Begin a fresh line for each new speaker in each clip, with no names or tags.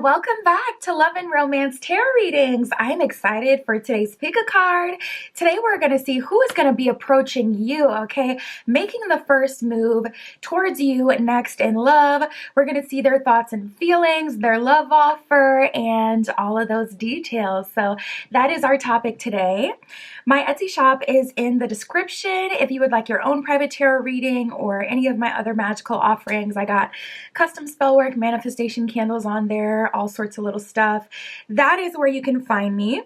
welcome back to Love and Romance Tarot Readings. I'm excited for today's pick a card. Today we're going to see who is going to be approaching you, okay? Making the first move towards you next in love. We're going to see their thoughts and feelings, their love offer, and all of those details. So that is our topic today. My Etsy shop is in the description. If you would like your own private tarot reading or any of my other magical offerings, I got custom spell work, manifestation candles on there, all sorts of little stuff. That is where you can find me.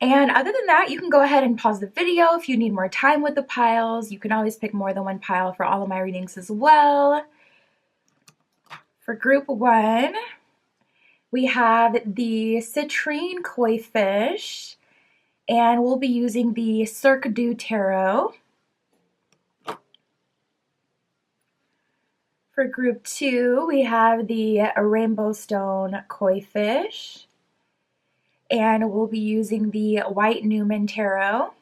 And other than that, you can go ahead and pause the video if you need more time with the piles. You can always pick more than one pile for all of my readings as well. For group one, we have the citrine koi fish, and we'll be using the Cirque du Tarot. For group two, we have the rainbow stone koi fish, and we'll be using the White Newman Tarot.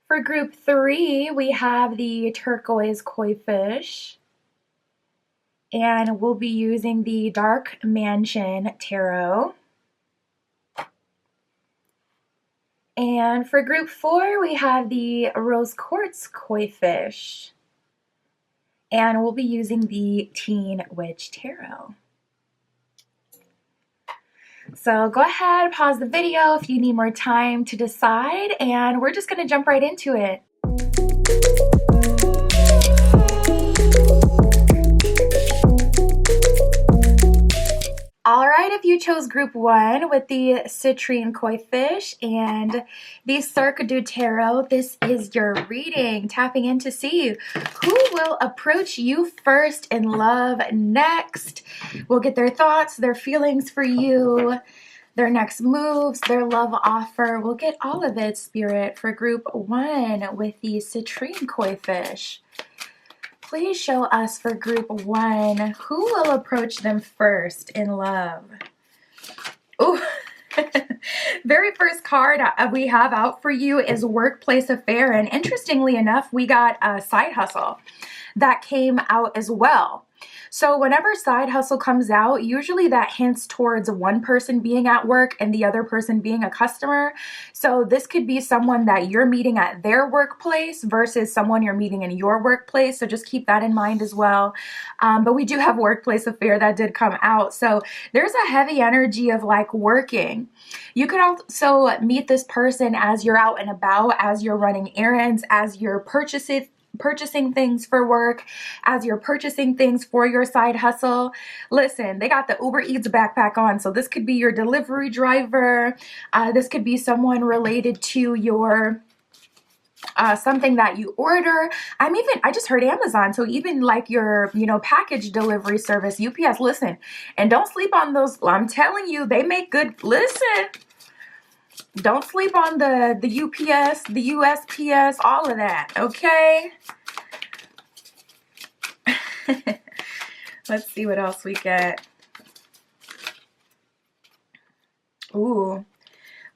For group three, we have the turquoise koi fish, and we'll be using the Dark Mansion Tarot. And for group four, we have the rose quartz koi fish, and we'll be using the Teen Witch Tarot. So go ahead, pause the video if you need more time to decide, and we're just going to jump right into it. All right, if you chose group one with the citrine koi fish and the Cirque du Tarot, this is your reading. Tapping in to see who will approach you first in love next. We'll get their thoughts, their feelings for you, their next moves, their love offer. We'll get all of it, Spirit, for group one with the citrine koi fish. Please show us for group one who will approach them first in love. Ooh, very first card we have out for you is Workplace Affair, and interestingly enough, we got a side hustle that came out as well. So whenever side hustle comes out, usually that hints towards one person being at work and the other person being a customer. So this could be someone that you're meeting at their workplace versus someone you're meeting in your workplace. So just keep that in mind as well. But we do have Workplace Affair that did come out. So there's a heavy energy of like working. You could also meet this person as you're out and about, as you're running errands, as you're purchasing things for work, as you're purchasing things for your side hustle. Listen, they got the Uber Eats backpack on, so this could be your delivery driver. This could be someone related to your something that you order. I just heard Amazon, so even like your, package delivery service, UPS. Listen, and don't sleep on those. I'm telling you, they make good. Listen. Don't sleep on the UPS, the USPS, all of that, okay? Let's see what else we get. Ooh.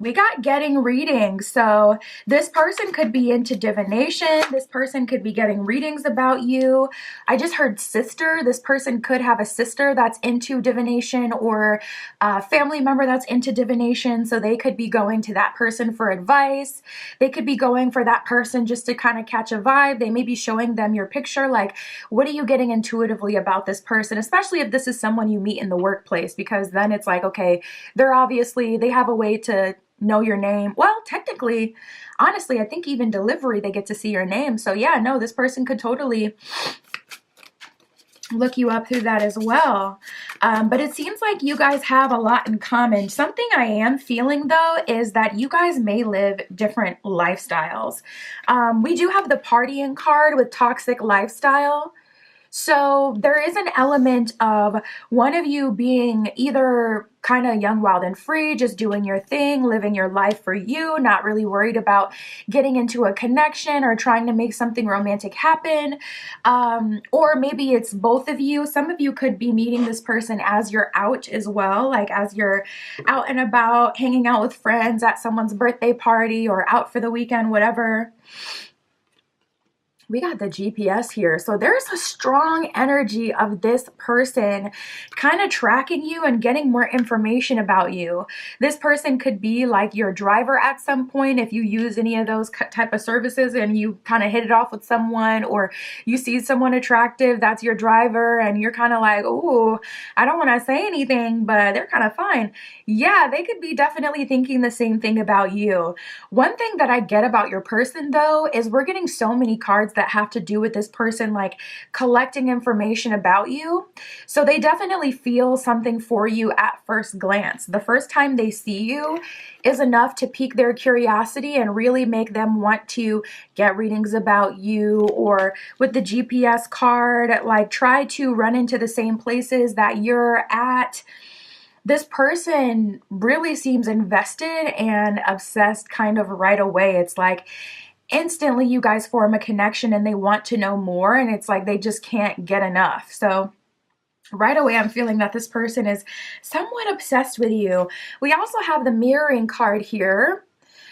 We got getting readings. So this person could be into divination. This person could be getting readings about you. I just heard sister. This person could have a sister that's into divination or a family member that's into divination. So they could be going to that person for advice. They could be going for that person just to kind of catch a vibe. They may be showing them your picture. Like, what are you getting intuitively about this person? Especially if this is someone you meet in the workplace, because then it's like, okay, they have a way to know your name. Well, technically, honestly, I think even delivery, they get to see your name. So yeah, no, this person could totally look you up through that as well. But it seems like you guys have a lot in common. Something I am feeling though is that you guys may live different lifestyles. We do have the partying card with toxic lifestyle. So there is an element of one of you being either kind of young, wild, and free, just doing your thing, living your life for you, not really worried about getting into a connection or trying to make something romantic happen. Or maybe it's both of you. Some of you could be meeting this person as you're out as well, like as you're out and about, hanging out with friends at someone's birthday party or out for the weekend, whatever. We got the GPS here. So there's a strong energy of this person kind of tracking you and getting more information about you. This person could be like your driver at some point if you use any of those type of services and you kind of hit it off with someone, or you see someone attractive, that's your driver, and you're kind of like, oh, I don't want to say anything, but they're kind of fine. Yeah, they could be definitely thinking the same thing about you. One thing that I get about your person though is we're getting so many cards that have to do with this person like collecting information about you. So they definitely feel something for you at first glance. The first time they see you is enough to pique their curiosity and really make them want to get readings about you, or with the GPS card, like try to run into the same places that you're at. This person really seems invested and obsessed kind of right away. It's like instantly you guys form a connection and they want to know more, and it's like they just can't get enough. So right away, I'm feeling that this person is somewhat obsessed with you. We also have the mirroring card here.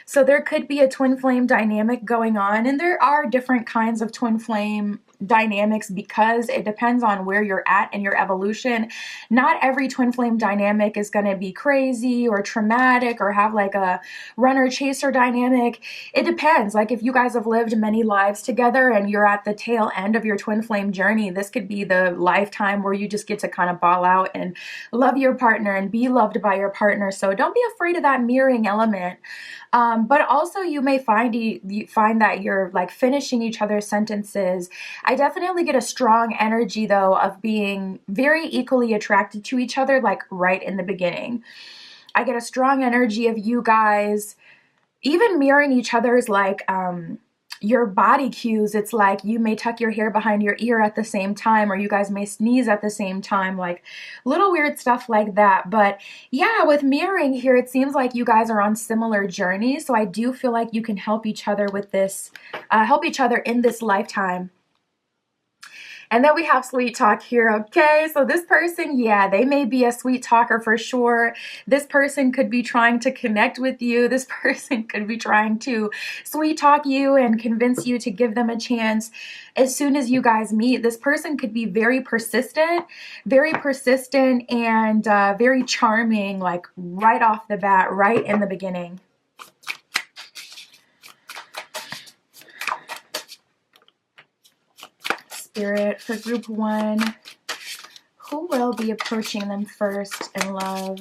So there could be a twin flame dynamic going on, and there are different kinds of twin flame dynamics because it depends on where you're at in your evolution. Not every twin flame dynamic is going to be crazy or traumatic or have like a runner chaser dynamic. It depends. Like if you guys have lived many lives together and you're at the tail end of your twin flame journey, this could be the lifetime where you just get to kind of ball out and love your partner and be loved by your partner. So don't be afraid of that mirroring element. But also you may find that you're like finishing each other's sentences. I definitely get a strong energy though of being very equally attracted to each other, like right in the beginning. I get a strong energy of you guys even mirroring each other's like your body cues. It's like you may tuck your hair behind your ear at the same time, or you guys may sneeze at the same time, like little weird stuff like that. But yeah, with mirroring here, it seems like you guys are on similar journeys. So I do feel like you can help each other with this, help each other in this lifetime. And then we have sweet talk here. Okay, so this person, yeah, they may be a sweet talker for sure. This person could be trying to connect with you. This person could be trying to sweet talk you and convince you to give them a chance. As soon as you guys meet, this person could be very persistent and very charming, like right off the bat, right in the beginning. Spirit for group 1, who will be approaching them first in love?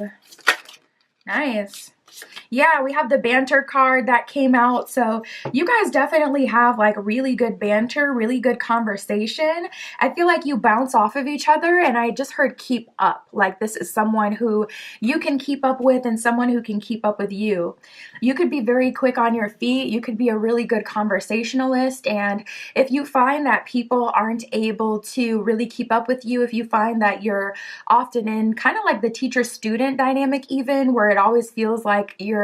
Nice. Yeah, we have the banter card that came out. So you guys definitely have like really good banter, really good conversation. I feel like you bounce off of each other, and I just heard keep up. Like this is someone who you can keep up with and someone who can keep up with you. You could be very quick on your feet. You could be a really good conversationalist. And if you find that people aren't able to really keep up with you, if you find that you're often in kind of like the teacher-student dynamic even, where it always feels like you're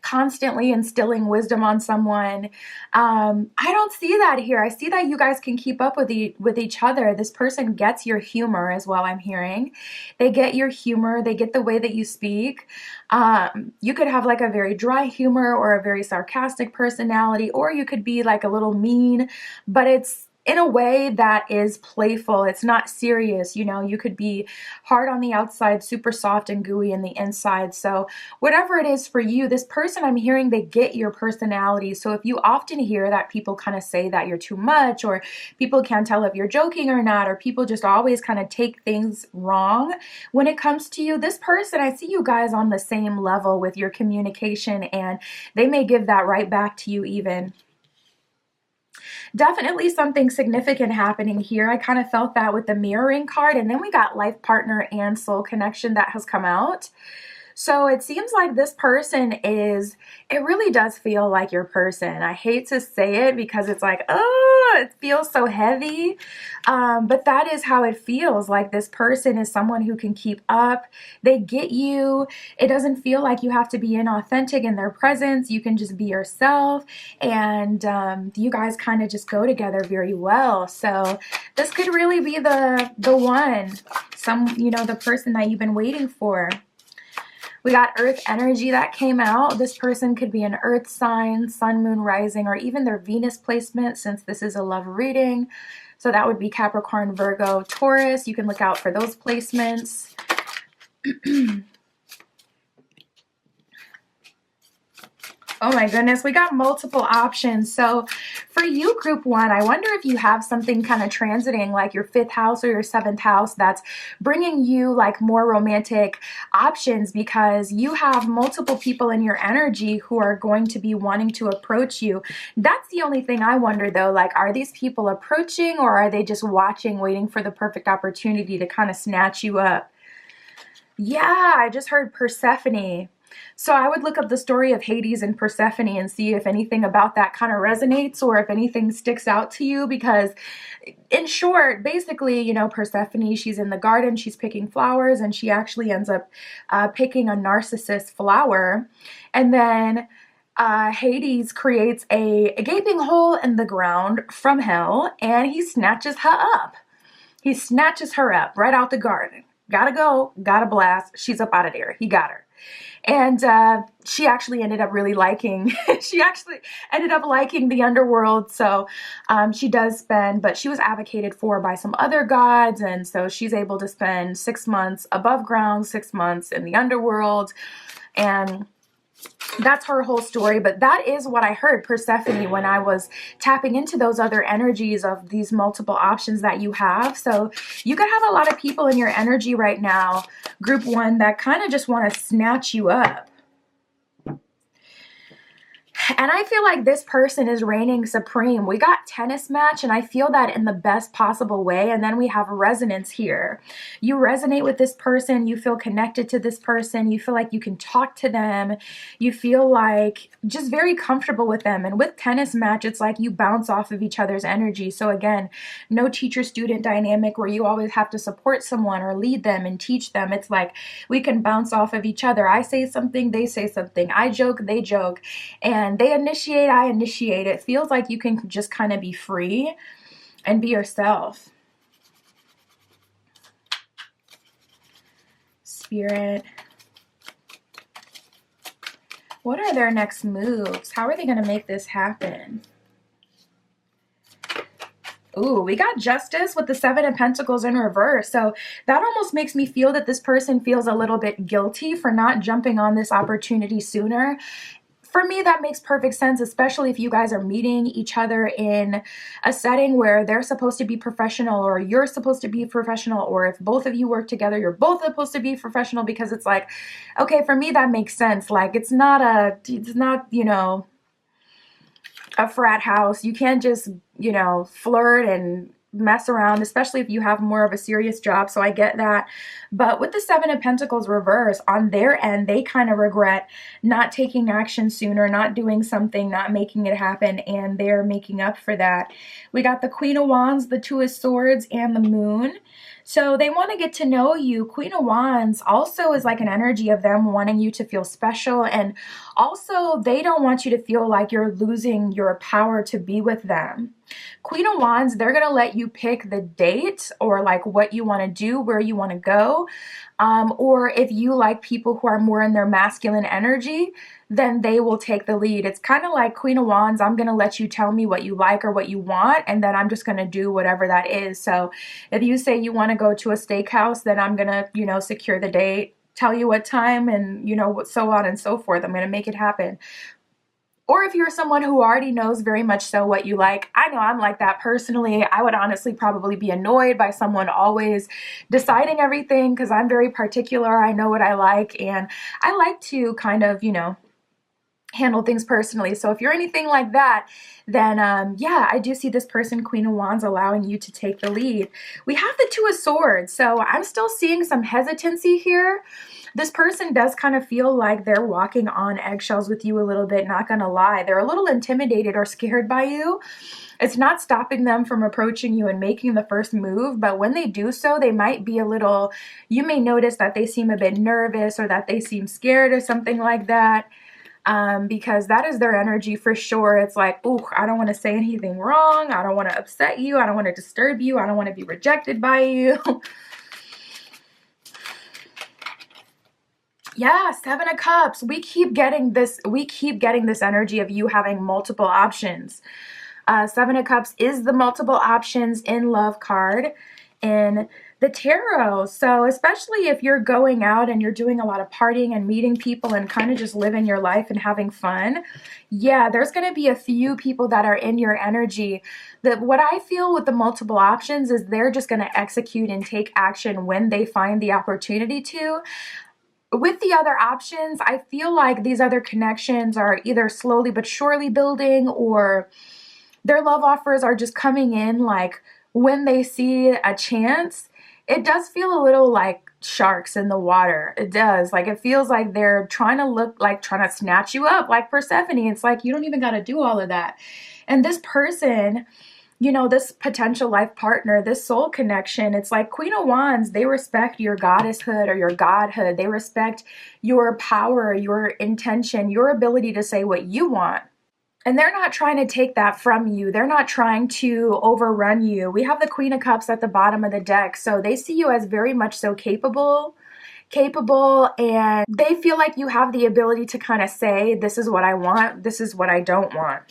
constantly instilling wisdom on someone, I don't see that here. I see that you guys can keep up with each other. This person gets your humor as well, I'm hearing. They get your humor. They get the way that you speak. You could have like a very dry humor or a very sarcastic personality, or you could be like a little mean, but it's in a way that is playful. It's not serious. You know, you could be hard on the outside, super soft and gooey in the inside. So whatever it is for you, this person, I'm hearing they get your personality. So if you often hear that people kind of say that you're too much, or people can't tell if you're joking or not, or people just always kind of take things wrong when it comes to you, this person, I see you guys on the same level with your communication, and they may give that right back to you even. Definitely something significant happening here. I kind of felt that with the mirroring card, and then we got life partner and soul connection that has come out. So it seems like this person it really does feel like your person. I hate to say it because it's like, oh, it feels so heavy. But that is how it feels. Like this person is someone who can keep up. They get you. It doesn't feel like you have to be inauthentic in their presence. You can just be yourself. And you guys kind of just go together very well. So this could really be the one, the person that you've been waiting for. We got earth energy that came out. This person could be an earth sign, sun, moon, rising, or even their Venus placement, since this is a love reading. So that would be Capricorn, Virgo, Taurus. You can look out for those placements. Oh my goodness, we got multiple options. So for you, group one, I wonder if you have something kind of transiting like your 5th house or your 7th house that's bringing you like more romantic options, because you have multiple people in your energy who are going to be wanting to approach you. That's the only thing I wonder though, like, are these people approaching, or are they just watching, waiting for the perfect opportunity to kind of snatch you up? Yeah, I just heard Persephone. So I would look up the story of Hades and Persephone and see if anything about that kind of resonates, or if anything sticks out to you, because in short, basically, you know, Persephone, she's in the garden, she's picking flowers, and she actually ends up picking a narcissus flower. And then Hades creates a gaping hole in the ground from hell, and he snatches her up. He snatches her up right out the garden. Gotta go, gotta blast. She's up out of there. He got her. And she actually ended up really liking, she actually ended up liking the underworld. So she does spend, but she was advocated for by some other gods. And so she's able to spend 6 months above ground, 6 months in the underworld. And that's her whole story. But that is what I heard, Persephone, when I was tapping into those other energies of these multiple options that you have. So you could have a lot of people in your energy right now, group one, that kind of just want to snatch you up. And I feel like this person is reigning supreme. We got tennis match, and I feel that in the best possible way. And then we have resonance here. You resonate with this person. You feel connected to this person. You feel like you can talk to them. You feel like just very comfortable with them. And with tennis match, it's like you bounce off of each other's energy. So again, no teacher-student dynamic where you always have to support someone or lead them and teach them. It's like we can bounce off of each other. I say something, they say something. I joke, they joke. And they initiate, I initiate. It feels like you can just kind of be free and be yourself. Spirit. What are their next moves? How are they going to make this happen? Ooh, we got Justice with the 7 of Pentacles in reverse. So that almost makes me feel that this person feels a little bit guilty for not jumping on this opportunity sooner. For me, that makes perfect sense, especially if you guys are meeting each other in a setting where they're supposed to be professional, or you're supposed to be professional, or if both of you work together, you're both supposed to be professional, because it's like, okay, for me, that makes sense. Like, it's not, you know, a frat house. You can't just, you know, flirt and mess around, especially if you have more of a serious job. So I get that. But with the 7 of Pentacles reverse, on their end, they kind of regret not taking action sooner, not doing something, not making it happen, and they're making up for that. We got the Queen of Wands, the 2 of Swords, and the Moon. So they want to get to know you. Queen of Wands also is like an energy of them wanting you to feel special. And also they don't want you to feel like you're losing your power to be with them. Queen of Wands, they're going to let you pick the date, or like what you want to do, where you want to go. Or if you like people who are more in their masculine energy, then they will take the lead. It's kind of like Queen of Wands, I'm going to let you tell me what you like or what you want, and then I'm just going to do whatever that is. So if you say you want to go to a steakhouse, then I'm going to, you know, secure the date, tell you what time, and, you know, so on and so forth. I'm going to make it happen. Or if you're someone who already knows very much so what you like, I know I'm like that personally. I would honestly probably be annoyed by someone always deciding everything, because I'm very particular. I know what I like, and I like to kind of, you know, handle things personally. So if you're anything like that, then yeah, I do see this person, Queen of Wands, allowing you to take the lead. We have the 2 of Swords. So I'm still seeing some hesitancy here. This person does kind of feel like they're walking on eggshells with you a little bit, not gonna lie. They're a little intimidated or scared by you. It's not stopping them from approaching you and making the first move, but when they do so, they might be a little, you may notice that they seem a bit nervous, or that they seem scared or something like that. Because that is their energy for sure. It's like, ooh, I don't want to say anything wrong. I don't want to upset you. I don't want to disturb you. I don't want to be rejected by you. Yeah, Seven of Cups. We keep getting this energy of you having multiple options. Seven of Cups is the multiple options in love card in the tarot. So especially if you're going out and you're doing a lot of partying and meeting people and kind of just living your life and having fun, yeah, there's going to be a few people that are in your energy that what I feel with the multiple options is they're just going to execute and take action when they find the opportunity to. With the other options, I feel like these other connections are either slowly but surely building, or their love offers are just coming in like when they see a chance. It does feel a little like sharks in the water. It does. Like, it feels like they're trying to snatch you up like Persephone. It's like you don't even got to do all of that. And this person, this potential life partner, this soul connection, it's like Queen of Wands, they respect your goddesshood or your godhood. They respect your power, your intention, your ability to say what you want. And they're not trying to take that from you. They're not trying to overrun you. We have the Queen of Cups at the bottom of the deck. So they see you as very much so capable, and they feel like you have the ability to kind of say, this is what I want, this is what I don't want.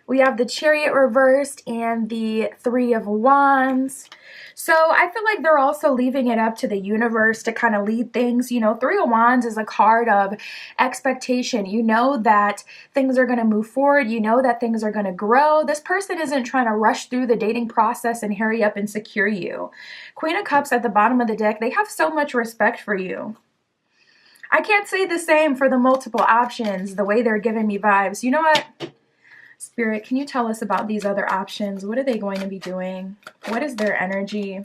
We have the Chariot reversed and the Three of Wands. So I feel like they're also leaving it up to the universe to kind of lead things. Three of Wands is a card of expectation. You know that things are going to move forward. You know that things are going to grow. This person isn't trying to rush through the dating process and hurry up and secure you. Queen of Cups at the bottom of the deck, they have so much respect for you. I can't say the same for the multiple options, the way they're giving me vibes. You know what? Spirit, can you tell us about these other options? What are they going to be doing? What is their energy?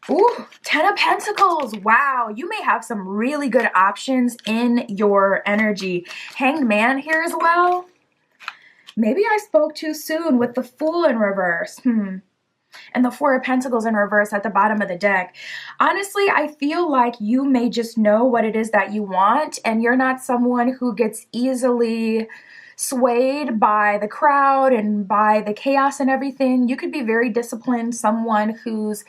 Ooh, Ten of Pentacles. Wow, you may have some really good options in your energy. Hanged Man here as well. Maybe I spoke too soon with the Fool in reverse. And the Four of Pentacles in reverse at the bottom of the deck. Honestly, I feel like you may just know what it is that you want, and you're not someone who gets easily swayed by the crowd and by the chaos and everything. You could be very disciplined, someone who's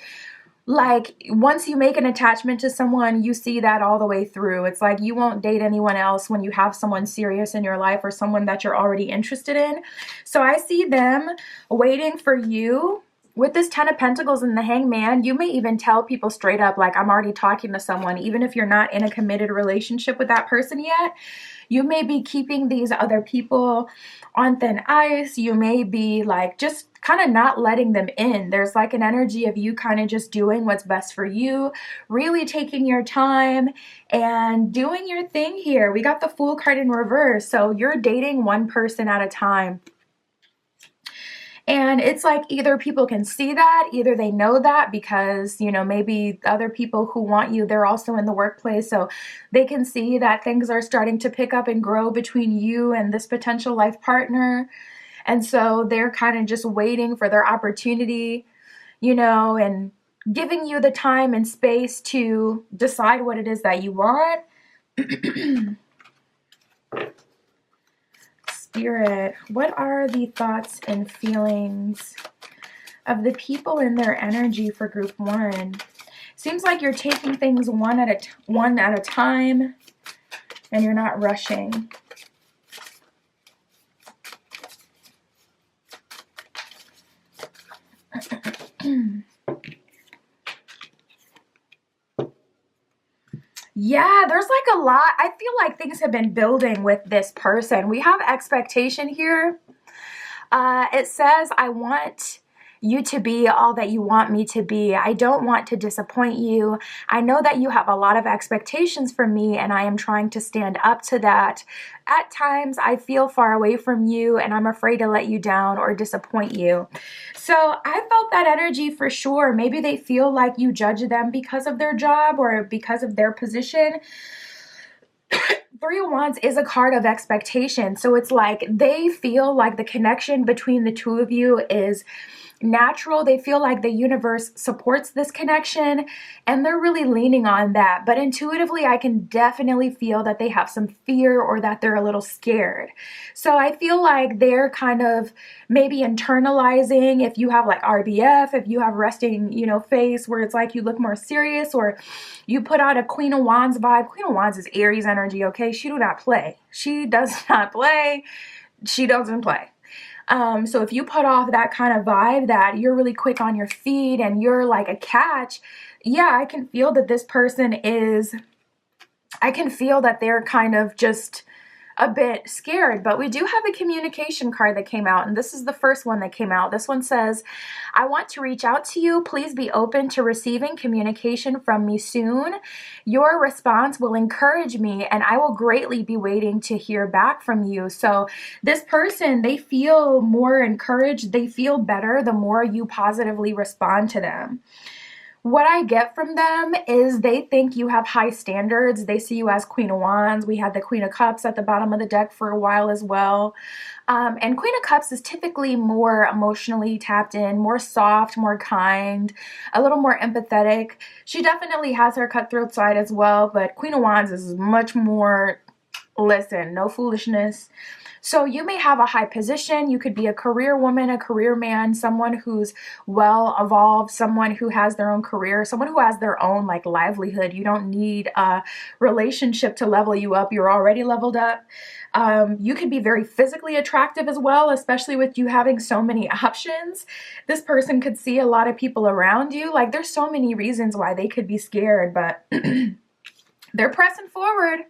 like, once you make an attachment to someone, you see that all the way through. It's like you won't date anyone else when you have someone serious in your life or someone that you're already interested in. So I see them waiting for you. With this Ten of Pentacles and the Hanged Man, you may even tell people straight up, like, I'm already talking to someone. Even if you're not in a committed relationship with that person yet, you may be keeping these other people on thin ice. You may be like just kind of not letting them in. There's like an energy of you kind of just doing what's best for you, really taking your time and doing your thing here. We got the Fool card in reverse. So you're dating one person at a time. And it's like either people can see that, either they know that because, maybe other people who want you, they're also in the workplace. So they can see that things are starting to pick up and grow between you and this potential life partner. And so they're kind of just waiting for their opportunity, and giving you the time and space to decide what it is that you want. Spirit, what are the thoughts and feelings of the people in their energy for group one? Seems like you're taking things one at a time, and you're not rushing. Yeah, there's like a lot. I feel like things have been building with this person. We have expectation here. It says, I want you to be all that you want me to be. I don't want to disappoint you. I know that you have a lot of expectations from me, and I am trying to stand up to that. At times, I feel far away from you, and I'm afraid to let you down or disappoint you. So I felt that energy for sure. Maybe they feel like you judge them because of their job or because of their position. Three of Wands is a card of expectation. So it's like they feel like the connection between the two of you is natural. They feel like the universe supports this connection and they're really leaning on that. But intuitively, I can definitely feel that they have some fear or that they're a little scared. So I feel like they're kind of maybe internalizing, if you have like RBF, if you have resting, face where it's like you look more serious, or you put out a Queen of Wands vibe. Queen of Wands is Aries energy, okay? She do not play. She does not play. She doesn't play. So if you put off that kind of vibe that you're really quick on your feet and you're like a catch, yeah, I can feel that this person is, I can feel that they're kind of just a bit scared. But we do have a communication card that came out, and this is the first one that came out. This one says, I want to reach out to you. Please be open to receiving communication from me soon. Your response will encourage me, and I will greatly be waiting to hear back from you. So this person, they feel more encouraged. They feel better the more you positively respond to them. What I get from them is they think you have high standards. They see you as Queen of Wands. We had the Queen of Cups at the bottom of the deck for a while as well. And Queen of Cups is typically more emotionally tapped in, more soft, more kind, a little more empathetic. She definitely has her cutthroat side as well, but Queen of Wands is much more, listen, no foolishness. So you may have a high position. You could be a career woman, a career man, someone who's well evolved, someone who has their own career, someone who has their own like livelihood. You don't need a relationship to level you up. You're already leveled up. You could be very physically attractive as well, especially with you having so many options. This person could see a lot of people around you. Like there's so many reasons why they could be scared, but they're pressing forward.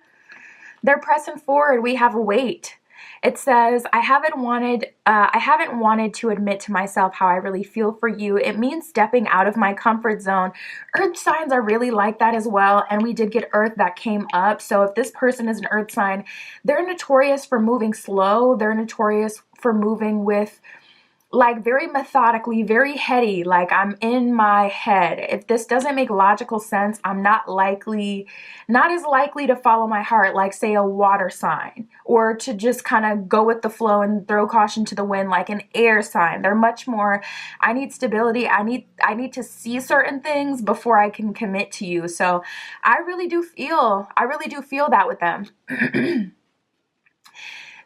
They're pressing forward. We have a weight. It says, I haven't wanted to admit to myself how I really feel for you. It means stepping out of my comfort zone. Earth signs are really like that as well. And we did get Earth that came up. So if this person is an Earth sign, they're notorious for moving slow. They're notorious for moving with like very methodically, very heady, like I'm in my head. If this doesn't make logical sense, I'm not as likely to follow my heart, like say a water sign, or to just kind of go with the flow and throw caution to the wind like an air sign. They're much more, I need stability. I need to see certain things before I can commit to you. So I really do feel that with them.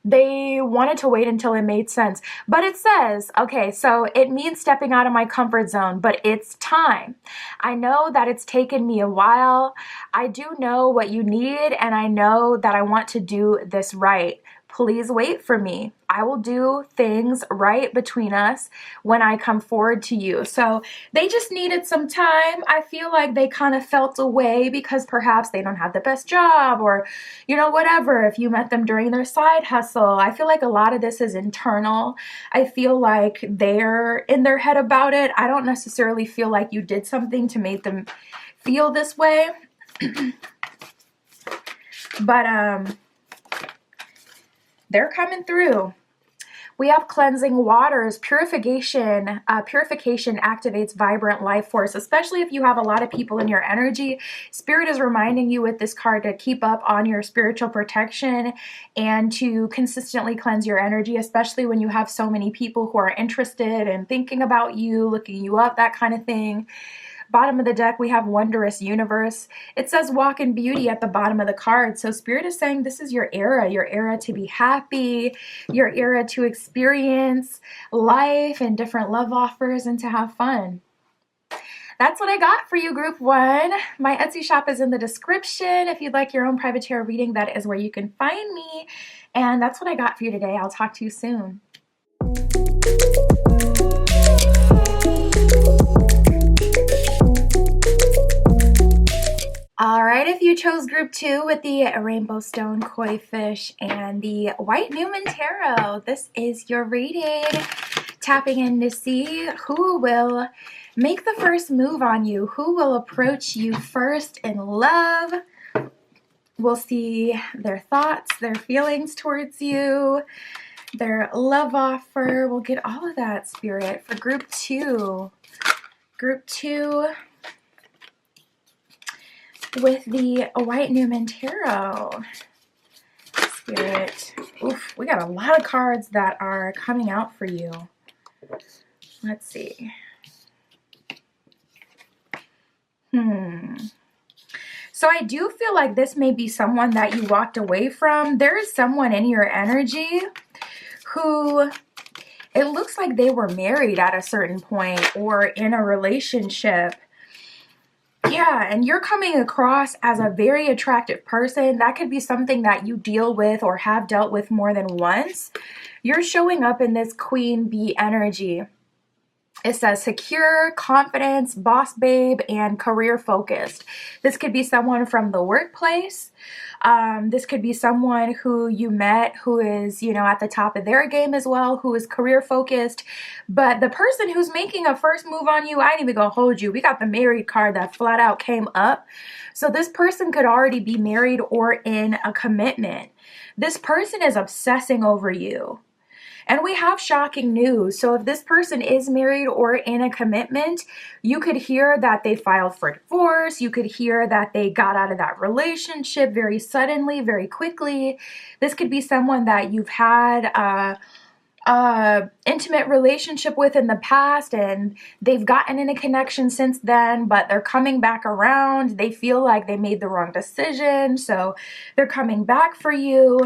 They wanted to wait until it made sense. But it says, okay, so it means stepping out of my comfort zone, but it's time. I know that it's taken me a while. I do know what you need, and I know that I want to do this right. Please wait for me. I will do things right between us when I come forward to you. So they just needed some time. I feel like they kind of felt away because perhaps they don't have the best job or, whatever. If you met them during their side hustle, I feel like a lot of this is internal. I feel like they're in their head about it. I don't necessarily feel like you did something to make them feel this way. But, they're coming through. We have cleansing waters, purification. Purification activates vibrant life force, especially if you have a lot of people in your energy. Spirit is reminding you with this card to keep up on your spiritual protection and to consistently cleanse your energy, especially when you have so many people who are interested and thinking about you, looking you up, that kind of thing. Bottom of the deck, we have Wondrous Universe. It says walk in beauty at the bottom of the card. So Spirit is saying this is your era to be happy, your era to experience life and different love offers and to have fun. That's what I got for you, Group 1. My Etsy shop is in the description. If you'd like your own private tarot reading, that is where you can find me. And that's what I got for you today. I'll talk to you soon. All right, if you chose Group 2 with the Rainbow Stone Koi Fish and the White Newman Tarot, this is your reading. Tapping in to see who will make the first move on you, who will approach you first in love. We'll see their thoughts, their feelings towards you, their love offer. We'll get all of that, Spirit, for Group 2. Group 2 with the White Newman Tarot. Spirit. Oof, we got a lot of cards that are coming out for you. Let's see. So I do feel like this may be someone that you walked away from. There is someone in your energy who, it looks like they were married at a certain point or in a relationship. Yeah, and you're coming across as a very attractive person. That could be something that you deal with or have dealt with more than once. You're showing up in this queen bee energy. It says secure, confidence, boss babe, and career focused. This could be someone from the workplace. This could be someone who you met who is, you know, at the top of their game as well, who is career focused. But the person who's making a first move on you, I ain't even gonna hold you. We got the married card that flat out came up. So this person could already be married or in a commitment. This person is obsessing over you. And we have shocking news. So if this person is married or in a commitment, you could hear that they filed for divorce. You could hear that they got out of that relationship very suddenly, very quickly. This could be someone that you've had a intimate relationship with in the past, and they've gotten in a connection since then, but they're coming back around. They feel like they made the wrong decision, so they're coming back for you.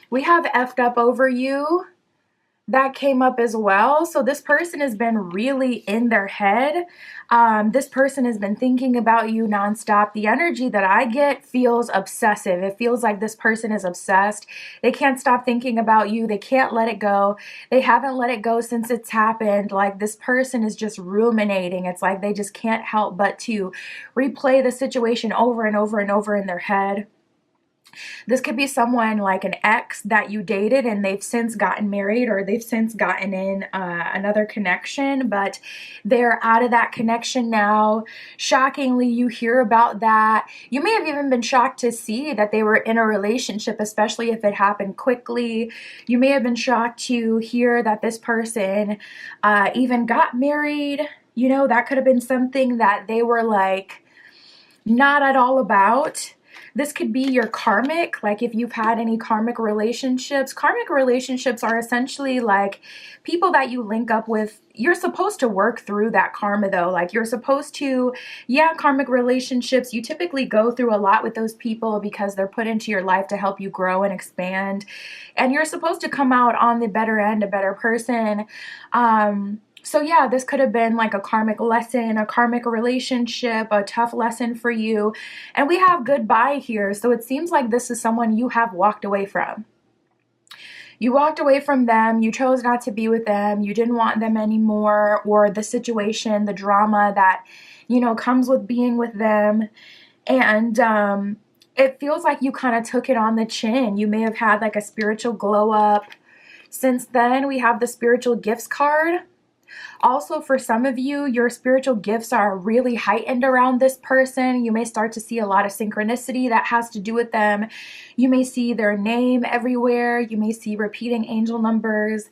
We have effed up over you. That came up as well. So this person has been really in their head. This person has been thinking about you nonstop. The energy that I get feels obsessive. It feels like this person is obsessed. They can't stop thinking about you. They can't let it go. They haven't let it go since it's happened. Like this person is just ruminating. It's like they just can't help but to replay the situation over and over and over in their head. This could be someone like an ex that you dated and they've since gotten married or they've since gotten in another connection, but they're out of that connection now. Shockingly, you hear about that. You may have even been shocked to see that they were in a relationship, especially if it happened quickly. You may have been shocked to hear that this person even got married. You know, that could have been something that they were like not at all about. This could be your karmic, like if you've had any karmic relationships. Karmic relationships are essentially like people that you link up with. You're supposed to work through that karma though. Like you're supposed to, karmic relationships, you typically go through a lot with those people because they're put into your life to help you grow and expand. And you're supposed to come out on the better end, a better person. So yeah, this could have been like a karmic lesson, a karmic relationship, a tough lesson for you. And we have goodbye here. So it seems like this is someone you have walked away from. You walked away from them. You chose not to be with them. You didn't want them anymore, or the situation, the drama that, you know, comes with being with them. And it feels like you kind of took it on the chin. You may have had like a spiritual glow up. Since then, we have the spiritual gifts card. Also, for some of you, your spiritual gifts are really heightened around this person. You may start to see a lot of synchronicity that has to do with them. You may see their name everywhere. You may see repeating angel numbers.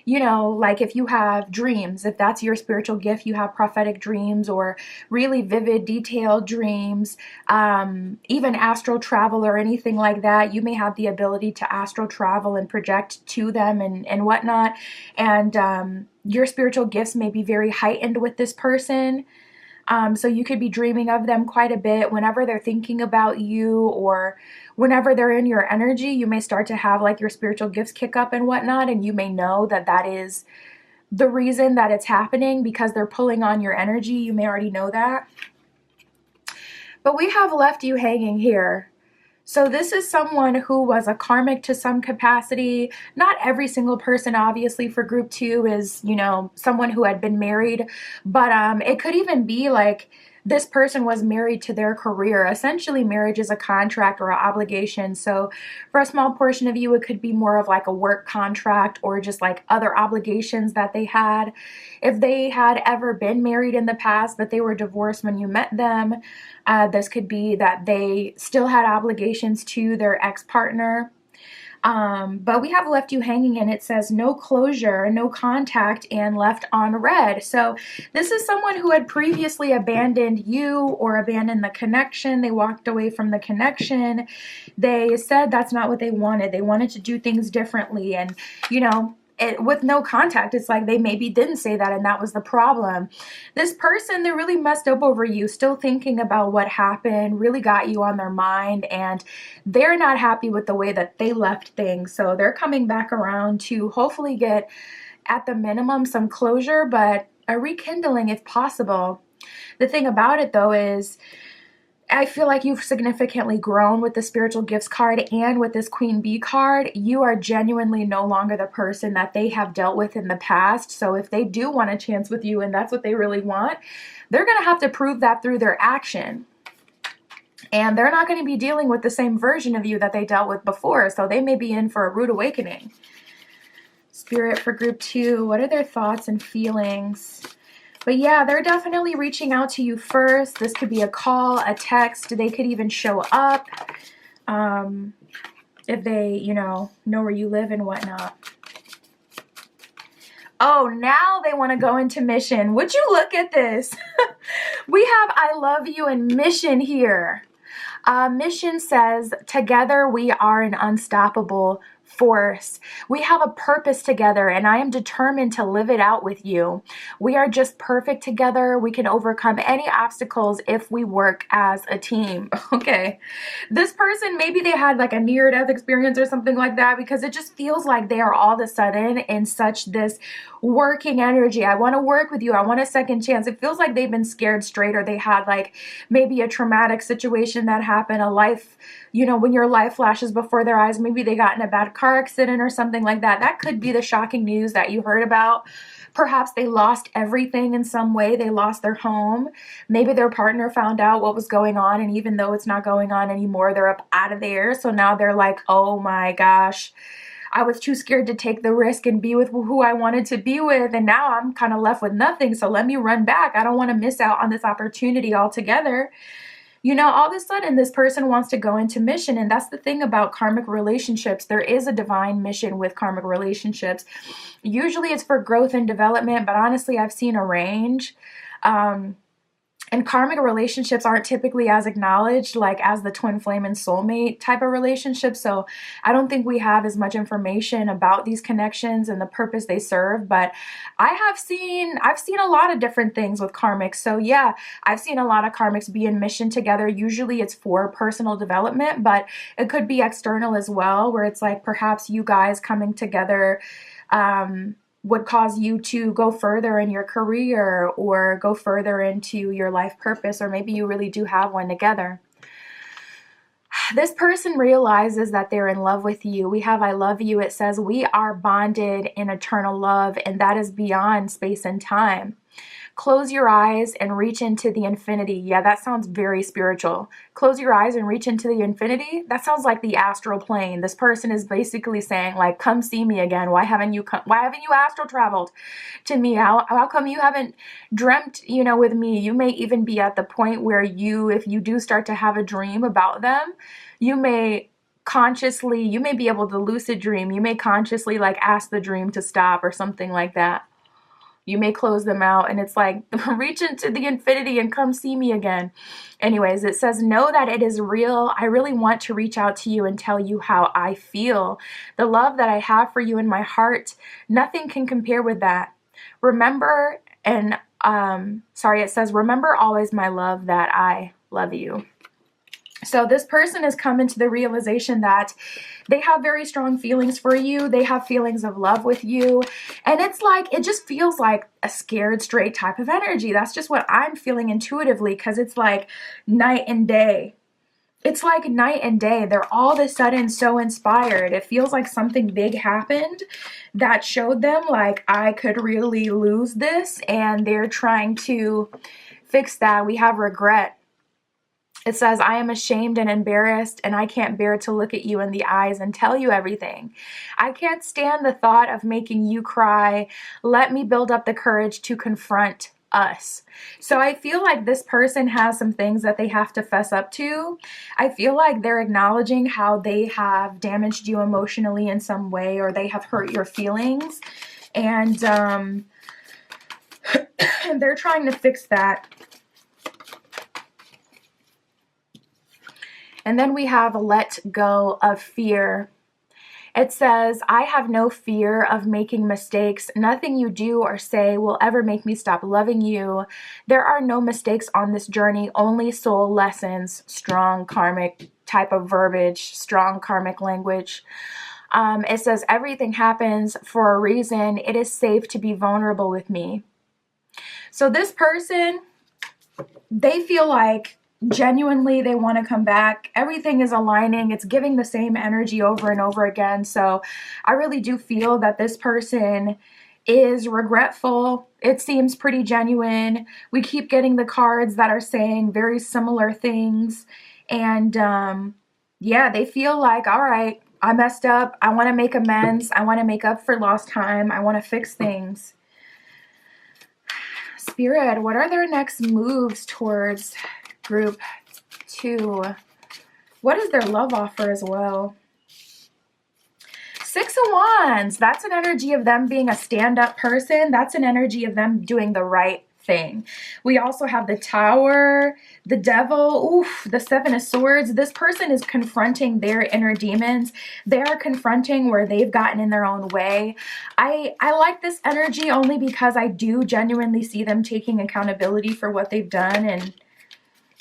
You know, like if you have dreams, if that's your spiritual gift, you have prophetic dreams or really vivid, detailed dreams, even astral travel or anything like that. You may have the ability to astral travel and project to them and whatnot. And your spiritual gifts may be very heightened with this person. So you could be dreaming of them quite a bit whenever they're thinking about you, or whenever they're in your energy. You may start to have like your spiritual gifts kick up and whatnot, and you may know that that is the reason that it's happening because they're pulling on your energy. You may already know that. But we have left you hanging here. So this is someone who was a karmic to some capacity. Not every single person, obviously, for group 2 is, you know, someone who had been married. But it could even be like this person was married to their career. Essentially, marriage is a contract or an obligation. So for a small portion of you, it could be more of like a work contract or just like other obligations that they had. If they had ever been married in the past, but they were divorced when you met them, this could be that they still had obligations to their ex-partner. But we have left you hanging, and it says no closure, no contact, and left on red. So this is someone who had previously abandoned you or abandoned the connection. They walked away from the connection. They said that's not what they wanted. They wanted to do things differently. And, you know, with no contact. It's like they maybe didn't say that and that was the problem. This person, they're really messed up over you, still thinking about what happened, really got you on their mind, and they're not happy with the way that they left things. So they're coming back around to hopefully get, at the minimum, some closure, but a rekindling if possible. The thing about it though is, I feel like you've significantly grown with the spiritual gifts card and with this Queen Bee card. You are genuinely no longer the person that they have dealt with in the past. So if they do want a chance with you and that's what they really want, they're going to have to prove that through their action. And they're not going to be dealing with the same version of you that they dealt with before. So they may be in for a rude awakening. Spirit for group 2, what are their thoughts and feelings? But yeah, they're definitely reaching out to you first. This could be a call, a text. They could even show up if they, know where you live and whatnot. Oh, now they want to go into mission. Would you look at this? We have I love you and mission here. Mission says, together we are an unstoppable force. We have a purpose together and I am determined to live it out with you. We are just perfect together. We can overcome any obstacles if we work as a team. Okay. This person, maybe they had like a near-death experience or something like that, because it just feels like they are all of a sudden in such this working energy. I want to work with you. I want a second chance. It feels like they've been scared straight, or they had like maybe a traumatic situation that happened, a life, when your life flashes before their eyes, maybe they got in a bad car accident or something like that. That could be the shocking news that you heard about. Perhaps they lost everything in some way. They lost their home. Maybe their partner found out what was going on, and even though it's not going on anymore, they're up out of there. So now they're like, oh my gosh, I was too scared to take the risk and be with who I wanted to be with, and now I'm kind of left with nothing. So let me run back. I don't want to miss out on this opportunity altogether. All of a sudden this person wants to go into mission. And that's the thing about karmic relationships. There is a divine mission with karmic relationships. Usually it's for growth and development, but honestly, I've seen a range. And karmic relationships aren't typically as acknowledged like as the twin flame and soulmate type of relationship. So I don't think we have as much information about these connections and the purpose they serve. But I've seen a lot of different things with karmics. So yeah, I've seen a lot of karmics be in mission together. Usually it's for personal development, but it could be external as well, where it's like perhaps you guys coming together would cause you to go further in your career or go further into your life purpose, or maybe you really do have one together. This person realizes that they're in love with you. We have I love you. It says we are bonded in eternal love, and that is beyond space and time. Close your eyes and reach into the infinity. Yeah, that sounds very spiritual. Close your eyes and reach into the infinity. That sounds like the astral plane. This person is basically saying like, come see me again. Why haven't you astral traveled to me? How come you haven't dreamt, with me? You may even be at the point where if you do start to have a dream about them, you may be able to lucid dream. You may consciously like ask the dream to stop or something like that. You may close them out and it's like, reach into the infinity and come see me again. Anyways, it says, know that it is real. I really want to reach out to you and tell you how I feel. The love that I have for you in my heart, nothing can compare with that. Remember, it says, remember always, my love, that I love you. So this person has come into the realization that they have very strong feelings for you. They have feelings of love with you. And it's like, it just feels like a scared straight type of energy. That's just what I'm feeling intuitively, because it's like night and day. It's like night and day. They're all of a sudden so inspired. It feels like something big happened that showed them like, I could really lose this. And they're trying to fix that. We have regret. It says, I am ashamed and embarrassed, and I can't bear to look at you in the eyes and tell you everything. I can't stand the thought of making you cry. Let me build up the courage to confront us. So I feel like this person has some things that they have to fess up to. I feel like they're acknowledging how they have damaged you emotionally in some way, or they have hurt your feelings. And they're trying to fix that. And then we have let go of fear. It says, I have no fear of making mistakes. Nothing you do or say will ever make me stop loving you. There are no mistakes on this journey, only soul lessons. Strong karmic type of verbiage, strong karmic language. It says, everything happens for a reason. It is safe to be vulnerable with me. So this person, they feel like genuinely they want to come back. Everything is aligning. It's giving the same energy over and over again. So I really do feel that this person is regretful. It seems pretty genuine. We keep getting the cards that are saying very similar things. And yeah, they feel like, all right, I messed up. I want to make amends. I want to make up for lost time. I want to fix things. Spirit, what are their next moves towards group 2? What is their love offer as well? 6 of Wands. That's an energy of them being a stand-up person. That's an energy of them doing the right thing. We also have the Tower, the Devil, the 7 of Swords. This person is confronting their inner demons. They are confronting where they've gotten in their own way. I like this energy only because I do genuinely see them taking accountability for what they've done and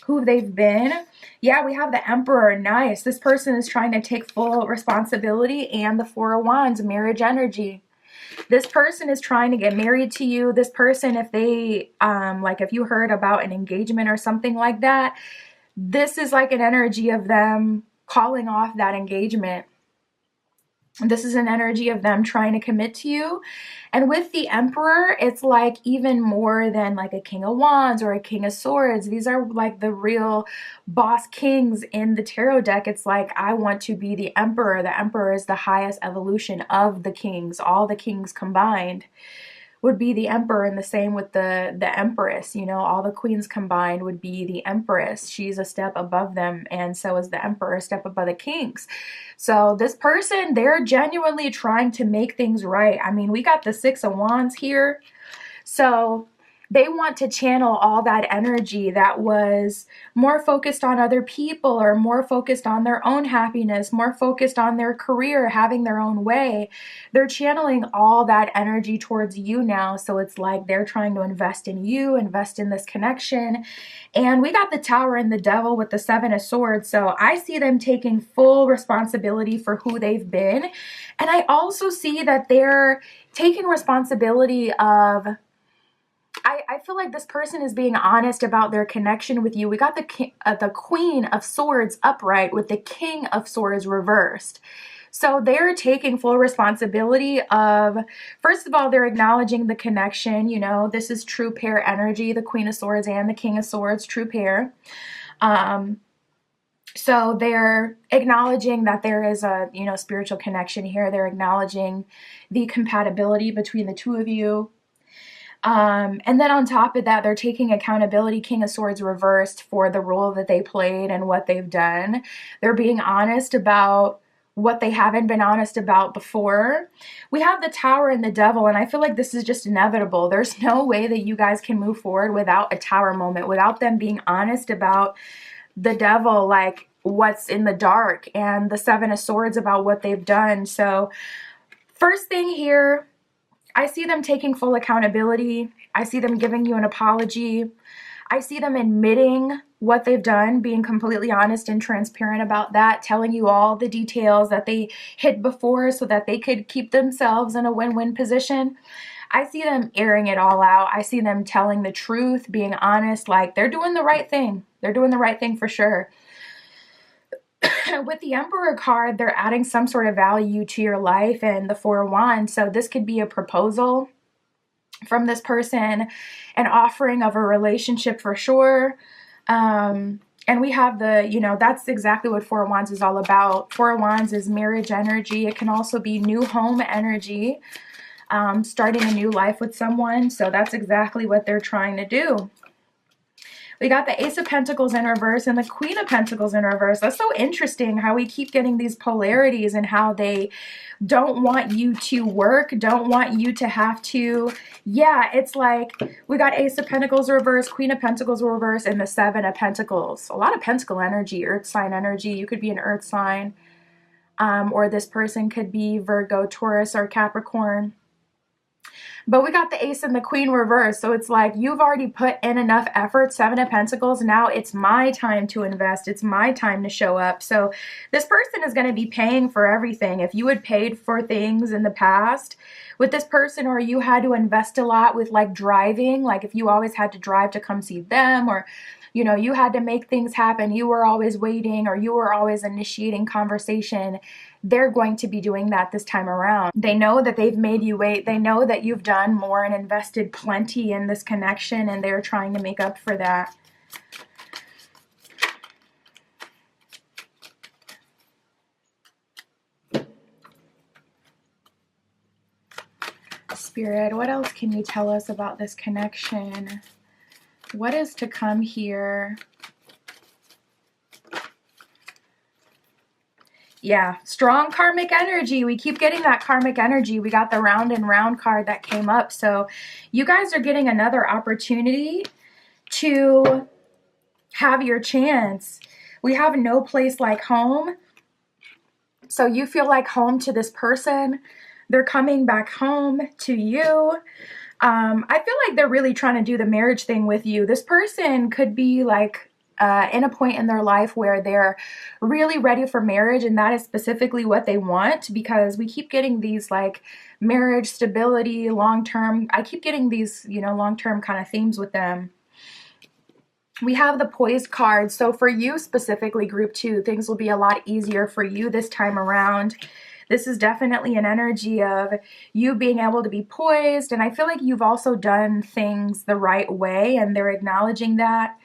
who they've been. Yeah, we have the Emperor. Nice. This person is trying to take full responsibility, and the 4 of Wands, marriage energy. This person is trying to get married to you. This person, if they, like if you heard about an engagement or something like that, this is like an energy of them calling off that engagement. This is an energy of them trying to commit to you. And with the Emperor, it's like even more than like a King of Wands or a King of Swords. These are like the real boss kings in the tarot deck. It's like, I want to be the Emperor. The Emperor is the highest evolution of the kings. All the kings combined would be the Emperor, and the same with the Empress. You know, all the queens combined would be the Empress. She's a step above them, and so is the Emperor, a step above the kings. So this person, they're genuinely trying to make things right. I mean, we got the 6 of Wands here. So they want to channel all that energy that was more focused on other people or more focused on their own happiness, more focused on their career, having their own way. They're channeling all that energy towards you now. So it's like they're trying to invest in you, invest in this connection. And we got the Tower and the Devil with the 7 of Swords. So I see them taking full responsibility for who they've been. And I also see that they're taking responsibility of, I feel like this person is being honest about their connection with you. We got the Queen of Swords upright with the King of Swords reversed. So they're taking full responsibility of, first of all, they're acknowledging the connection. You know, this is true pair energy, the Queen of Swords and the King of Swords, true pair. So they're acknowledging that there is a, you know, spiritual connection here. They're acknowledging the compatibility between the two of you. And then on top of that, they're taking accountability, King of Swords reversed, for the role that they played and what they've done. They're being honest about what they haven't been honest about before. We have the Tower and the Devil, and I feel like this is just inevitable. There's no way that you guys can move forward without a Tower moment, without them being honest about the Devil, like what's in the dark, and the 7 of Swords about what they've done. So first thing here, I see them taking full accountability. I see them giving you an apology. I see them admitting what they've done, being completely honest and transparent about that, telling you all the details that they hid before so that they could keep themselves in a win-win position. I see them airing it all out. I see them telling the truth, being honest, like they're doing the right thing. They're doing the right thing for sure. With the Emperor card, they're adding some sort of value to your life, and the 4 of Wands. So this could be a proposal from this person, an offering of a relationship for sure. And we have the, you know, that's exactly what 4 of Wands is all about. 4 of Wands is marriage energy. It can also be new home energy, starting a new life with someone. So that's exactly what they're trying to do. We got the Ace of Pentacles in reverse and the Queen of Pentacles in reverse. That's so interesting how we keep getting these polarities and how they don't want you to work, don't want you to have to. Yeah, it's like we got Ace of Pentacles reverse, Queen of Pentacles reverse, and the 7 of Pentacles. A lot of pentacle energy, earth sign energy. You could be an earth sign. or this person could be Virgo, Taurus, or Capricorn. But we got the Ace and the Queen reversed. So it's like you've already put in enough effort, Seven of Pentacles. Now it's my time to invest. It's my time to show up. So this person is going to be paying for everything. If you had paid for things in the past with this person, or you had to invest a lot with like driving, like if you always had to drive to come see them, or you know, you had to make things happen, you were always waiting, or you were always initiating conversation, they're going to be doing that this time around. They know that they've made you wait. They know that you've done more and invested plenty in this connection, and they're trying to make up for that. Spirit, what else can you tell us about this connection? What is to come here? Yeah, strong karmic energy. We keep getting that karmic energy. We got the round and round card that came up. So you guys are getting another opportunity to have your chance. We have no place like home. So you feel like home to this person. They're coming back home to you. I feel like they're really trying to do the marriage thing with you. This person could be like in a point in their life where they're really ready for marriage, and that is specifically what they want, because we keep getting these like marriage stability, long-term. I keep getting these, you know, long-term kind of themes with them. We have the Poised card. So for you specifically, group 2, things will be a lot easier for you this time around. This is definitely an energy of you being able to be poised. And I feel like you've also done things the right way, and they're acknowledging that.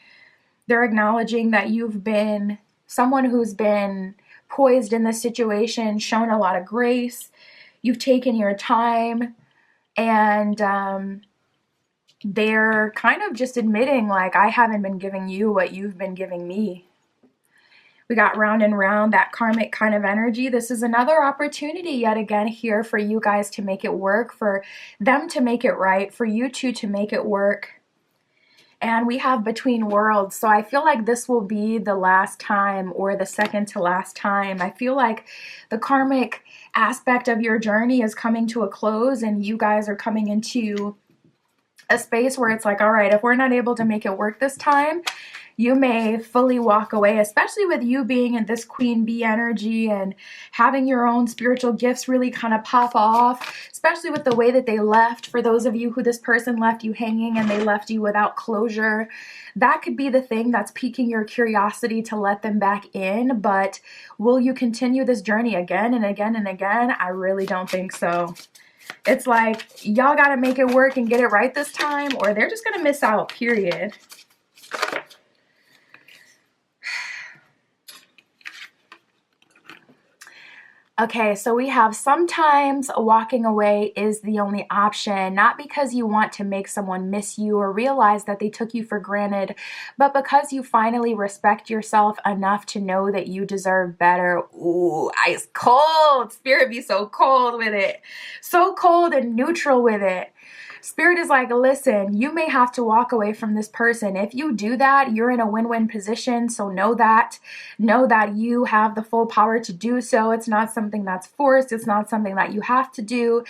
They're acknowledging that you've been someone who's been poised in this situation, shown a lot of grace. You've taken your time, and they're kind of just admitting like, I haven't been giving you what you've been giving me. We got round and round, that karmic kind of energy. This is another opportunity yet again here for you guys to make it work, for them to make it right, for you two to make it work. And we have Between Worlds. So I feel like this will be the last time, or the second to last time. I feel like the karmic aspect of your journey is coming to a close, and you guys are coming into a space where it's like, all right, if we're not able to make it work this time, you may fully walk away, especially with you being in this Queen Bee energy and having your own spiritual gifts really kind of pop off, especially with the way that they left. For those of you who this person left you hanging and they left you without closure, that could be the thing that's piquing your curiosity to let them back in. But will you continue this journey again and again and again? I really don't think so. It's like, y'all got to make it work and get it right this time, or they're just going to miss out, period. Okay, so we have sometimes walking away is the only option, not because you want to make someone miss you or realize that they took you for granted, but because you finally respect yourself enough to know that you deserve better. Ooh, ice cold. Spirit be so cold with it. So cold and neutral with it. Spirit is like, listen, you may have to walk away from this person. If you do that, you're in a win-win position. So know that you have the full power to do so. It's not something that's forced. It's not something that you have to do.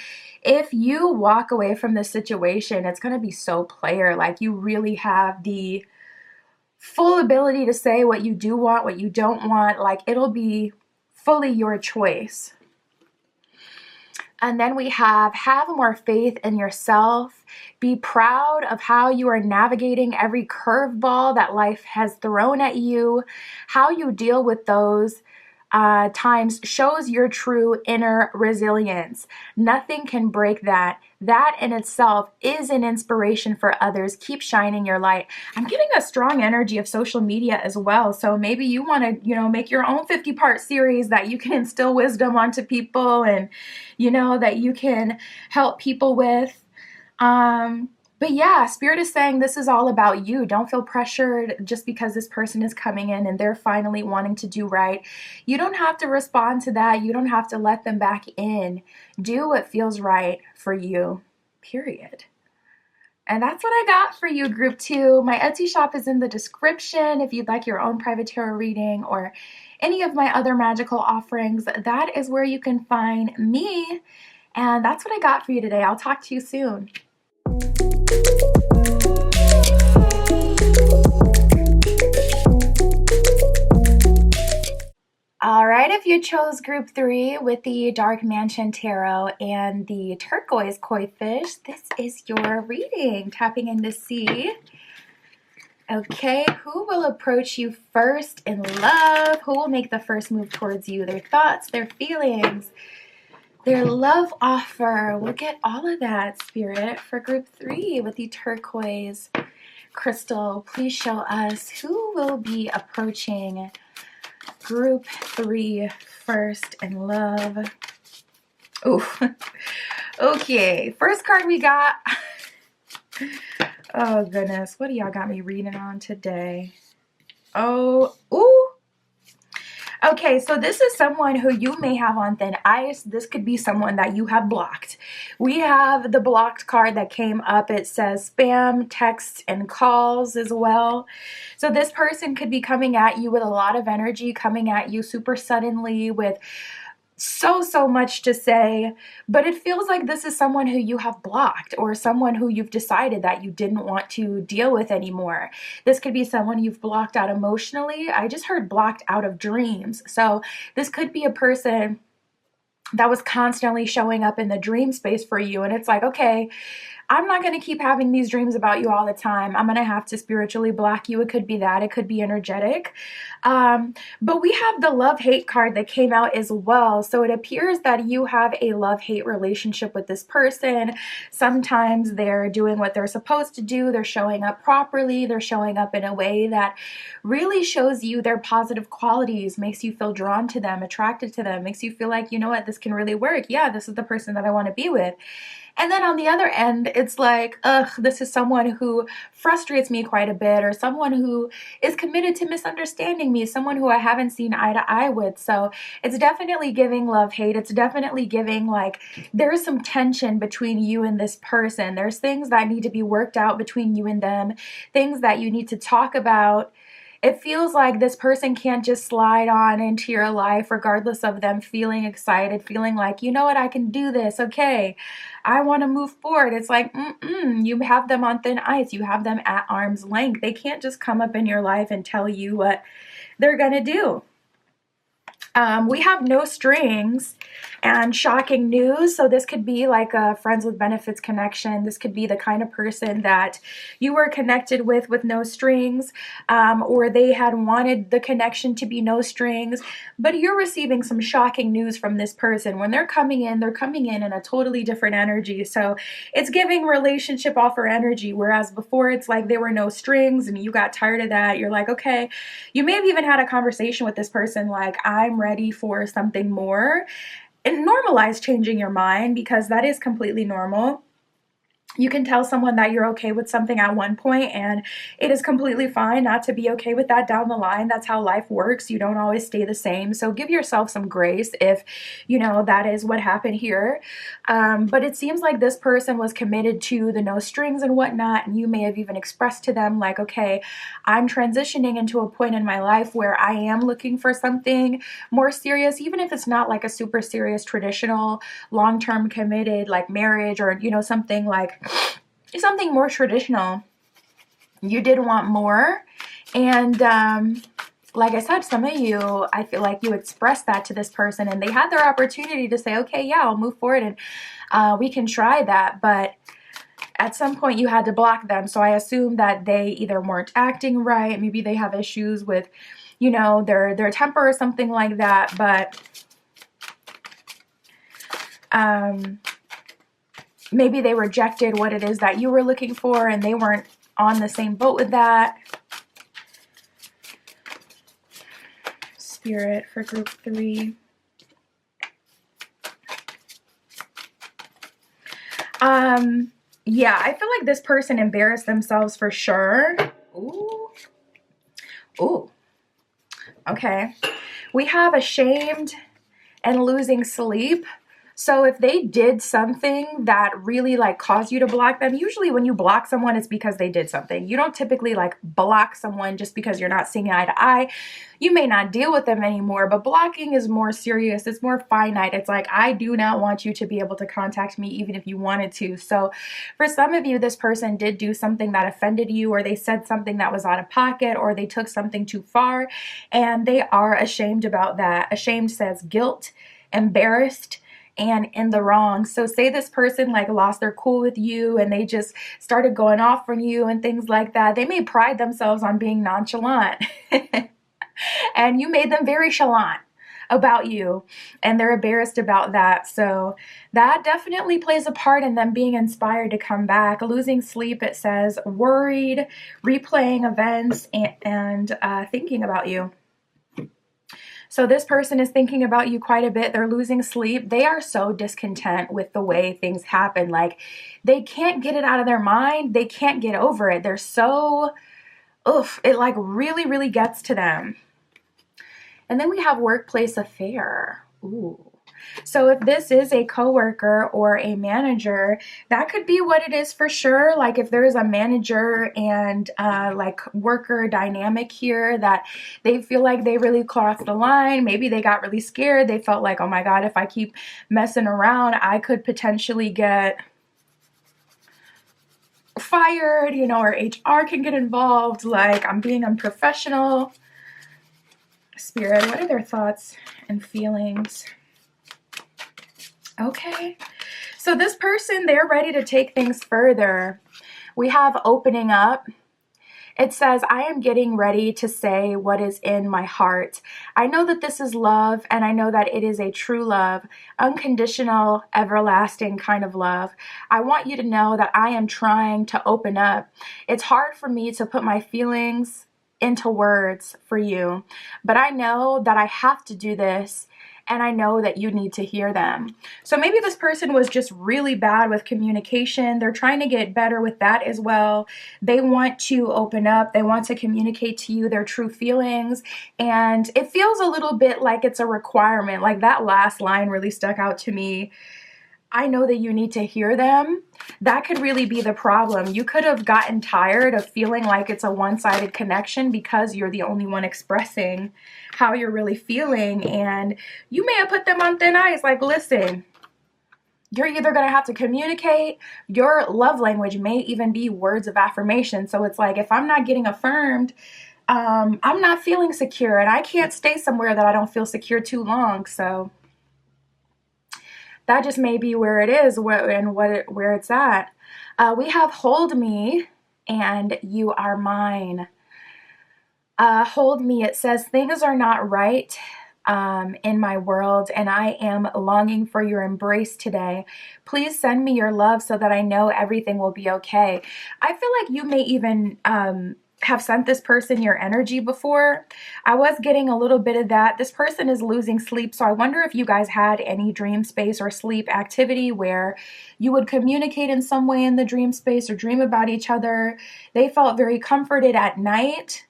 If you walk away from this situation, it's going to be so player. Like, you really have the full ability to say what you do want, what you don't want. Like, it'll be fully your choice. And then we have more faith in yourself. Be proud of how you are navigating every curveball that life has thrown at you. How you deal with those times shows your true inner resilience. Nothing can break that. That in itself is an inspiration for others. Keep shining your light. I'm getting a strong energy of social media as well. So maybe you want to, make your own 50-part series that you can instill wisdom onto people, and, that you can help people with. But yeah, Spirit is saying this is all about you. Don't feel pressured just because this person is coming in and they're finally wanting to do right. You don't have to respond to that. You don't have to let them back in. Do what feels right for you, period. And that's what I got for you, group 2. My Etsy shop is in the description if you'd like your own private tarot reading or any of my other magical offerings. That is where you can find me. And that's what I got for you today. I'll talk to you soon. All right, if you chose group 3 with the Dark Mansion Tarot and the Turquoise Koi Fish, this is your reading. Tapping in to see. Okay, who will approach you first in love? Who will make the first move towards you? Their thoughts, their feelings, their love offer. We'll get all of that, Spirit, for group 3 with the turquoise crystal. Please show us who will be approaching group 3 first in love. Ooh. Okay, first card we got. Oh goodness, what do y'all got me reading on today? Oh, ooh. Okay, so this is someone who you may have on thin ice. This could be someone that you have blocked. We have the blocked card that came up. It says spam, texts, and calls as well. So this person could be coming at you with a lot of energy, coming at you super suddenly with so much to say, but it feels like this is someone who you have blocked or someone who you've decided that you didn't want to deal with anymore. This could be someone you've blocked out emotionally. I just heard blocked out of dreams. So this could be a person that was constantly showing up in the dream space for you, and it's like, okay, I'm not going to keep having these dreams about you all the time. I'm going to have to spiritually block you. It could be that. It could be energetic. But we have the love-hate card that came out as well. So it appears that you have a love-hate relationship with this person. Sometimes they're doing what they're supposed to do. They're showing up properly. They're showing up in a way that really shows you their positive qualities, makes you feel drawn to them, attracted to them, makes you feel like, you know what, this can really work. Yeah, this is the person that I want to be with. And then on the other end, it's like, ugh, this is someone who frustrates me quite a bit, or someone who is committed to misunderstanding me, someone who I haven't seen eye to eye with. So it's definitely giving love-hate. It's definitely giving like there's some tension between you and this person. There's things that need to be worked out between you and them, things that you need to talk about. It feels like this person can't just slide on into your life regardless of them feeling excited, feeling like, you know what, I can do this. Okay, I want to move forward. It's like, you have them on thin ice. You have them at arm's length. They can't just come up in your life and tell you what they're going to do. We have no strings and shocking news. So this could be like a friends with benefits connection. This could be the kind of person that you were connected with no strings, or they had wanted the connection to be no strings, but you're receiving some shocking news from this person. When they're coming in a totally different energy. So it's giving relationship offer energy, whereas before it's like there were no strings and you got tired of that. You're like, okay, you may have even had a conversation with this person like, I'm ready for something more. And normalize changing your mind, because that is completely normal. You can tell someone that you're okay with something at one point, and it is completely fine not to be okay with that down the line. That's how life works. You don't always stay the same. So give yourself some grace if, you know, that is what happened here. But it seems like this person was committed to the no strings and whatnot, and you may have even expressed to them like, okay, I'm transitioning into a point in my life where I am looking for something more serious, even if it's not like a super serious, traditional, long-term committed like marriage, or, you know, something more traditional. You did want more. And like I said, some of you, I feel like you expressed that to this person and they had their opportunity to say, okay, yeah, I'll move forward and we can try that. But at some point you had to block them. So I assume that they either weren't acting right. Maybe they have issues with, you know, their temper or something like that. But maybe they rejected what it is that you were looking for and they weren't on the same boat with that. Spirit for group 3. Yeah, I feel like this person embarrassed themselves for sure. Ooh. Okay. We have ashamed and losing sleep. So if they did something that really like caused you to block them, usually when you block someone, it's because they did something. You don't typically like block someone just because you're not seeing eye to eye. You may not deal with them anymore, but blocking is more serious. It's more finite. It's like, I do not want you to be able to contact me even if you wanted to. So for some of you, this person did do something that offended you, or they said something that was out of pocket, or they took something too far, and they are ashamed about that. Ashamed says guilt, embarrassed, and in the wrong. So say this person like lost their cool with you and they just started going off on you and things like that. They may pride themselves on being nonchalant and you made them very chalant about you and they're embarrassed about that. So that definitely plays a part in them being inspired to come back. Losing sleep, it says, worried, replaying events, and thinking about you. So this person is thinking about you quite a bit. They're losing sleep. They are so discontent with the way things happen. Like they can't get it out of their mind. They can't get over it. They're so, it like really, really gets to them. And then we have workplace affair. Ooh. So if this is a coworker or a manager, that could be what it is for sure. Like if there's a manager and like worker dynamic here that they feel like they really crossed the line, maybe they got really scared. They felt like, oh my God, if I keep messing around, I could potentially get fired, you know, or HR can get involved. Like I'm being unprofessional. Spirit, what are their thoughts and feelings? Okay, so this person, they're ready to take things further. We have opening up. It says, I am getting ready to say what is in my heart. I know that this is love, and I know that it is a true love, unconditional, everlasting kind of love. I want you to know that I am trying to open up. It's hard for me to put my feelings into words for you, but I know that I have to do this. And I know that you need to hear them. So maybe this person was just really bad with communication. They're trying to get better with that as well. They want to open up. They want to communicate to you their true feelings. And it feels a little bit like it's a requirement. Like that last line really stuck out to me. I know that you need to hear them. That could really be the problem. You could have gotten tired of feeling like it's a one-sided connection because you're the only one expressing how you're really feeling. And you may have put them on thin ice. Like, listen, you're either going to have to communicate. Your love language may even be words of affirmation. So it's like, if I'm not getting affirmed, I'm not feeling secure. And I can't stay somewhere that I don't feel secure too long. So that just may be where it is where it's at. We have hold me and you are mine. Hold me, it says, things are not right in my world and I am longing for your embrace today. Please send me your love so that I know everything will be okay. I feel like you may even have sent this person your energy before. I was getting a little bit of that. This person is losing sleep, so I wonder if you guys had any dream space or sleep activity where you would communicate in some way in the dream space or dream about each other. They felt very comforted at night.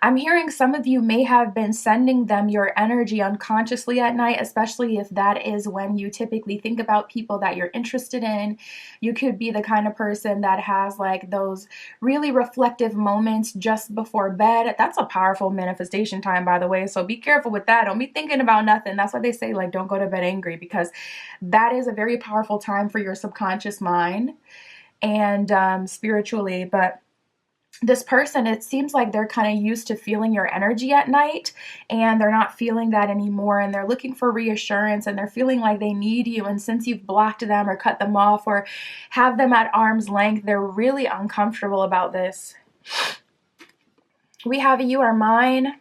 I'm hearing some of you may have been sending them your energy unconsciously at night, especially if that is when you typically think about people that you're interested in. You could be the kind of person that has like those really reflective moments just before bed. That's a powerful manifestation time, by the way, so be careful with that. Don't be thinking about nothing. That's why they say, like, don't go to bed angry, because that is a very powerful time for your subconscious mind and spiritually. But this person, it seems like they're kind of used to feeling your energy at night and they're not feeling that anymore, and they're looking for reassurance and they're feeling like they need you. And since you've blocked them or cut them off or have them at arm's length, they're really uncomfortable about this. We have you are mine.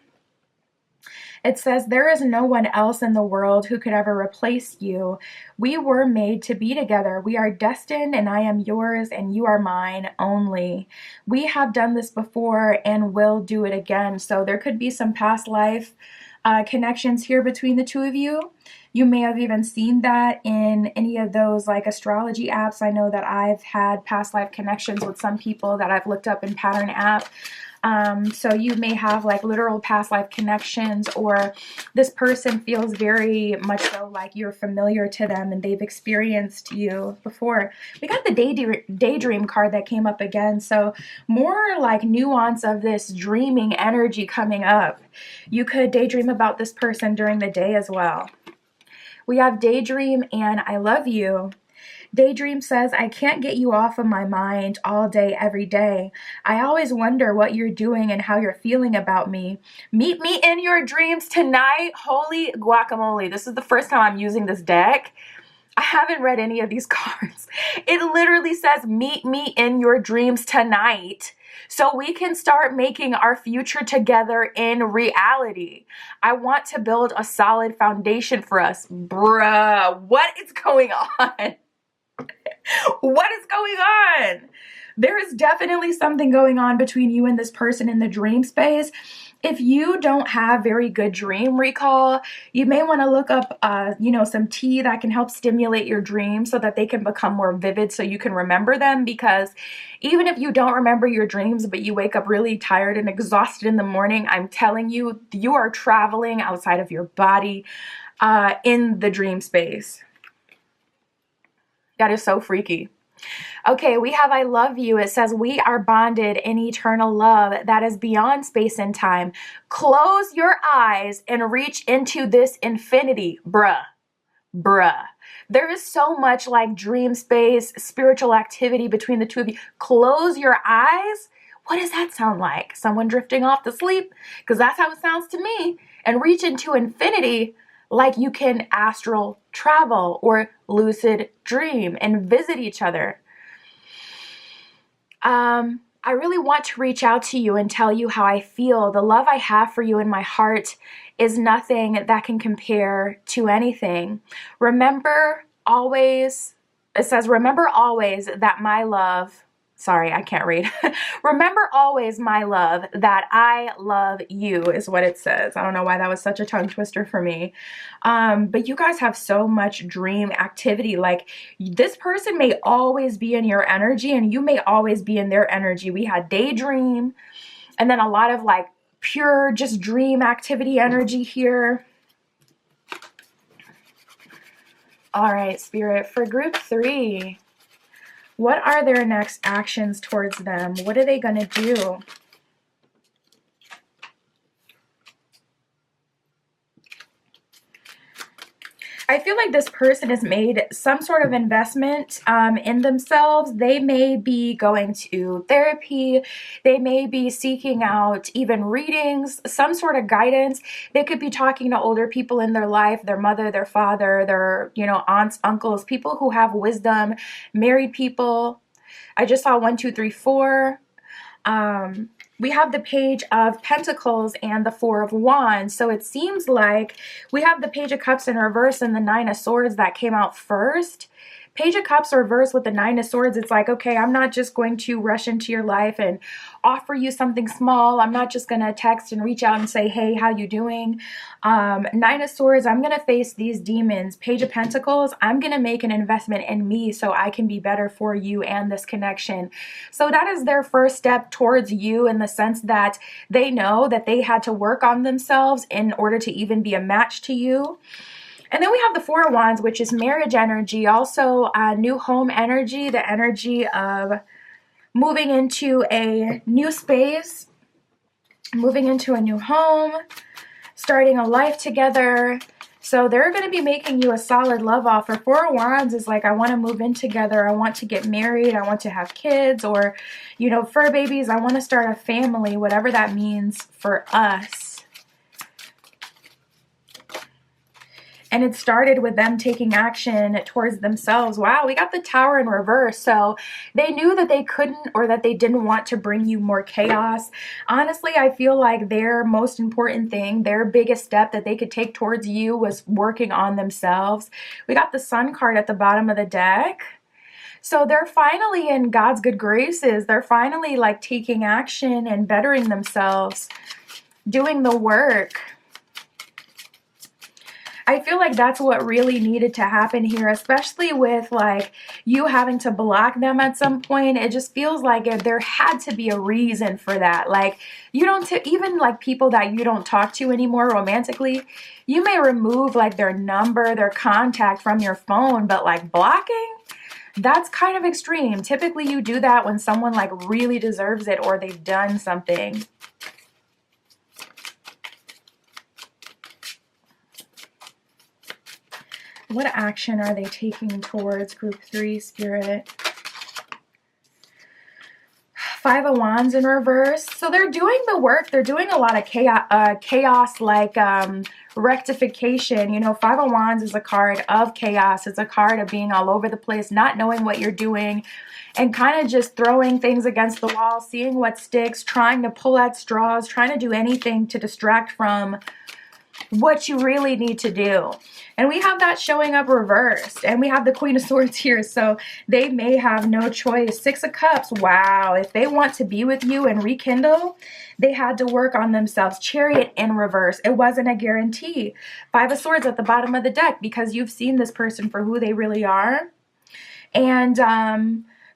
It says, there is no one else in the world who could ever replace you. We were made to be together. We are destined, and I am yours, and you are mine only. We have done this before and will do it again. So there could be some past life connections here between the two of you. You may have even seen that in any of those like astrology apps. I know that I've had past life connections with some people that I've looked up in Pattern app. So you may have like literal past life connections, or this person feels very much so like you're familiar to them and they've experienced you before. We got the daydream card that came up again. So more like nuance of this dreaming energy coming up. You could daydream about this person during the day as well. We have daydream and I love you. Daydream says, I can't get you off of my mind all day, every day. I always wonder what you're doing and how you're feeling about me. Meet me in your dreams tonight. Holy guacamole. This is the first time I'm using this deck. I haven't read any of these cards. It literally says, meet me in your dreams tonight, so we can start making our future together in reality. I want to build a solid foundation for us. Bruh, what is going on? What is going on? There is definitely something going on between you and this person in the dream space. If you don't have very good dream recall, you may want to look up, some tea that can help stimulate your dreams so that they can become more vivid so you can remember them. Because even if you don't remember your dreams, but you wake up really tired and exhausted in the morning, I'm telling you, you are traveling outside of your body in the dream space. That is so freaky. Okay, we have I love you. It says we are bonded in eternal love that is beyond space and time. Close your eyes and reach into this infinity. Bruh. There is so much like dream space, spiritual activity between the two of you. Close your eyes. What does that sound like? Someone drifting off to sleep? Because that's how it sounds to me. And reach into infinity, like you can astral travel or lucid dream and visit each other. I really want to reach out to you and tell you how I feel. The love I have for you in my heart is nothing that can compare to anything. Remember always, it says, remember always that my love, sorry, I can't read. Remember always, my love, that I love you is what it says. I don't know why that was such a tongue twister for me. But you guys have so much dream activity. Like this person may always be in your energy and you may always be in their energy. We had daydream and then a lot of like pure just dream activity energy here. All right, Spirit, for group 3, what are their next actions towards them? What are they going to do? I feel like this person has made some sort of investment in themselves. They may be going to therapy. They may be seeking out even readings, some sort of guidance. They could be talking to older people in their life, their mother, their father, their, aunts, uncles, people who have wisdom, married people. I just saw 1, 2, 3, 4. We have the Page of Pentacles and the Four of Wands. So it seems like we have the Page of Cups in reverse and the Nine of Swords that came out first. Page of Cups reversed with the Nine of Swords. It's like, okay, I'm not just going to rush into your life and offer you something small. I'm not just going to text and reach out and say, hey, how you doing? Nine of Swords, I'm going to face these demons. Page of Pentacles, I'm going to make an investment in me so I can be better for you and this connection. So that is their first step towards you, in the sense that they know that they had to work on themselves in order to even be a match to you. And then we have the Four of Wands, which is marriage energy, also new home energy, the energy of moving into a new space, moving into a new home, starting a life together. So they're going to be making you a solid love offer. Four of Wands is like, I want to move in together. I want to get married. I want to have kids, or, fur babies. I want to start a family, whatever that means for us. And it started with them taking action towards themselves. Wow, we got the Tower in reverse. So they knew that they couldn't, or that they didn't want to bring you more chaos. Honestly, I feel like their most important thing, their biggest step that they could take towards you, was working on themselves. We got the Sun card at the bottom of the deck. So they're finally in God's good graces. They're finally like taking action and bettering themselves, doing the work. I feel like that's what really needed to happen here, especially with like you having to block them at some point. It just feels like there had to be a reason for that. Like you don't, even like people that you don't talk to anymore romantically, you may remove like their number, their contact from your phone, but like blocking, that's kind of extreme. Typically you do that when someone like really deserves it or they've done something. What action are they taking towards group 3, Spirit? 5 of Wands in reverse. So they're doing the work. They're doing a lot of chaos like rectification. You know, 5 of Wands is a card of chaos. It's a card of being all over the place, not knowing what you're doing, and kind of just throwing things against the wall, seeing what sticks, trying to pull at straws, trying to do anything to distract from what you really need to do. And we have that showing up reversed, and we have the Queen of Swords here, so they may have no choice. 6 of Cups, wow. If they want to be with you and rekindle, they had to work on themselves. Chariot in reverse, it wasn't a guarantee. 5 of Swords at the bottom of the deck, because you've seen this person for who they really are. And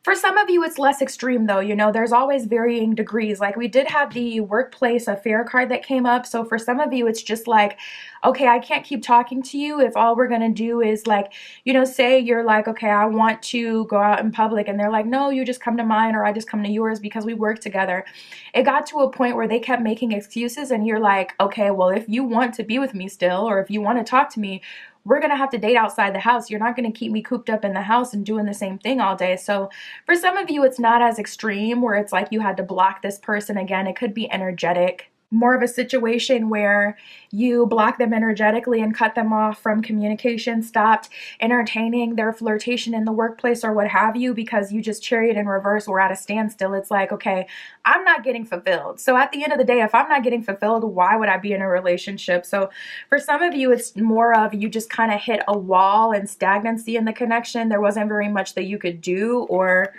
for some of you, it's less extreme, though. You know, there's always varying degrees. Like, we did have the workplace affair card that came up. So for some of you, it's just like, okay, I can't keep talking to you if all we're going to do is, like, you know, say you're like, okay, I want to go out in public. And they're like, no, you just come to mine, or I just come to yours because we work together. It got to a point where they kept making excuses. And you're like, okay, well, if you want to be with me still, or if you want to talk to me, we're going to have to date outside the house. You're not going to keep me cooped up in the house and doing the same thing all day. So for some of you, it's not as extreme where it's like you had to block this person again. It could be energetic. More of a situation where you block them energetically and cut them off from communication, stopped entertaining their flirtation in the workplace or what have you, because you just chariot in reverse or at a standstill. It's like, okay, I'm not getting fulfilled. So at the end of the day, if I'm not getting fulfilled, why would I be in a relationship? So for some of you, it's more of you just kind of hit a wall and stagnancy in the connection. There wasn't very much that you could do, or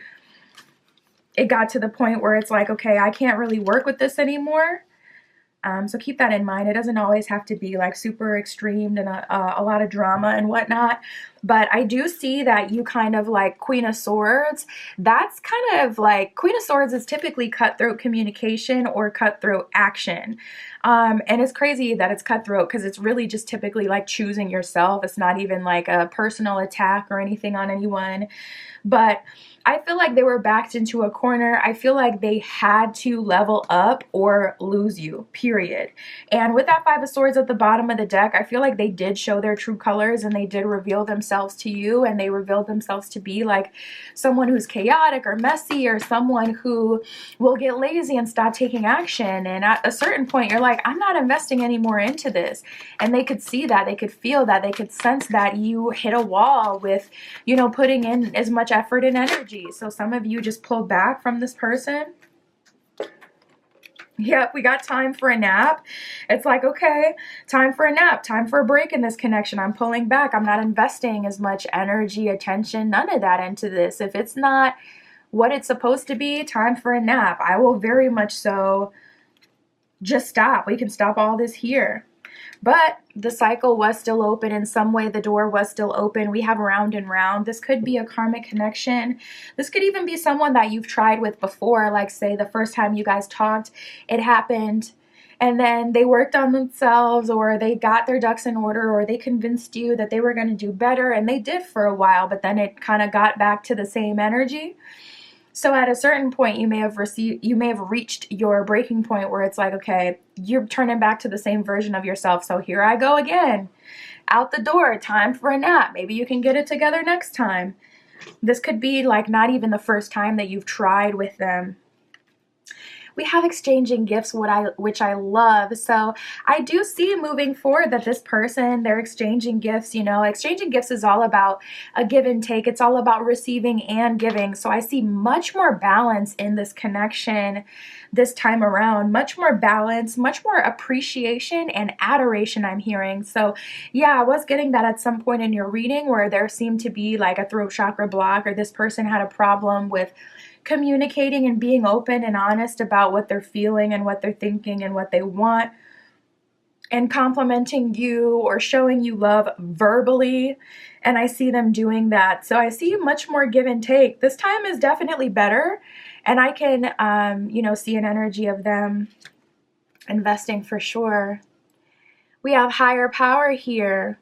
it got to the point where it's like, okay, I can't really work with this anymore. So keep that in mind. It doesn't always have to be like super extreme and a lot of drama and whatnot. But I do see that you kind of like Queen of Swords. That's kind of like Queen of Swords is typically cutthroat communication or cutthroat action. And it's crazy that it's cutthroat because it's really just typically like choosing yourself. It's not even like a personal attack or anything on anyone. But I feel like they were backed into a corner. I feel like they had to level up or lose you, period. And with that 5 of Swords at the bottom of the deck, I feel like they did show their true colors and they did reveal themselves to you, and they revealed themselves to be like someone who's chaotic or messy, or someone who will get lazy and stop taking action. And at a certain point, you're like, I'm not investing any more into this. And they could see that, they could feel that, they could sense that you hit a wall with, you know, putting in as much effort and energy. So some of you just pulled back from this person. Yep, we got time for a nap. It's like, okay, time for a nap, time for a break in this connection. I'm pulling back. I'm not investing as much energy, attention, none of that into this. If it's not what it's supposed to be, time for a nap. I will very much so just stop. We can stop all this here. But the cycle was still open. In some way, the door was still open. We have round and round. This could be a karmic connection. This could even be someone that you've tried with before. Like, say, the first time you guys talked, it happened, and then they worked on themselves, or they got their ducks in order, or they convinced you that they were going to do better, and they did for a while, but then it kind of got back to the same energy. So at a certain point, you may have reached your breaking point where it's like, okay, you're turning back to the same version of yourself. So here I go again, out the door, time for a nap. Maybe you can get it together next time. This could be like not even the first time that you've tried with them. We have exchanging gifts, which I love. So I do see moving forward that this person, they're exchanging gifts. You know, exchanging gifts is all about a give and take. It's all about receiving and giving. So I see much more balance in this connection this time around. Much more balance, much more appreciation and adoration I'm hearing. So yeah, I was getting that at some point in your reading where there seemed to be like a throat chakra block, or this person had a problem with communicating and being open and honest about what they're feeling and what they're thinking and what they want. and complimenting you or showing you love verbally. And I see them doing that. So I see much more give and take. This time is definitely better. And I can, see an energy of them investing for sure. We have higher power here.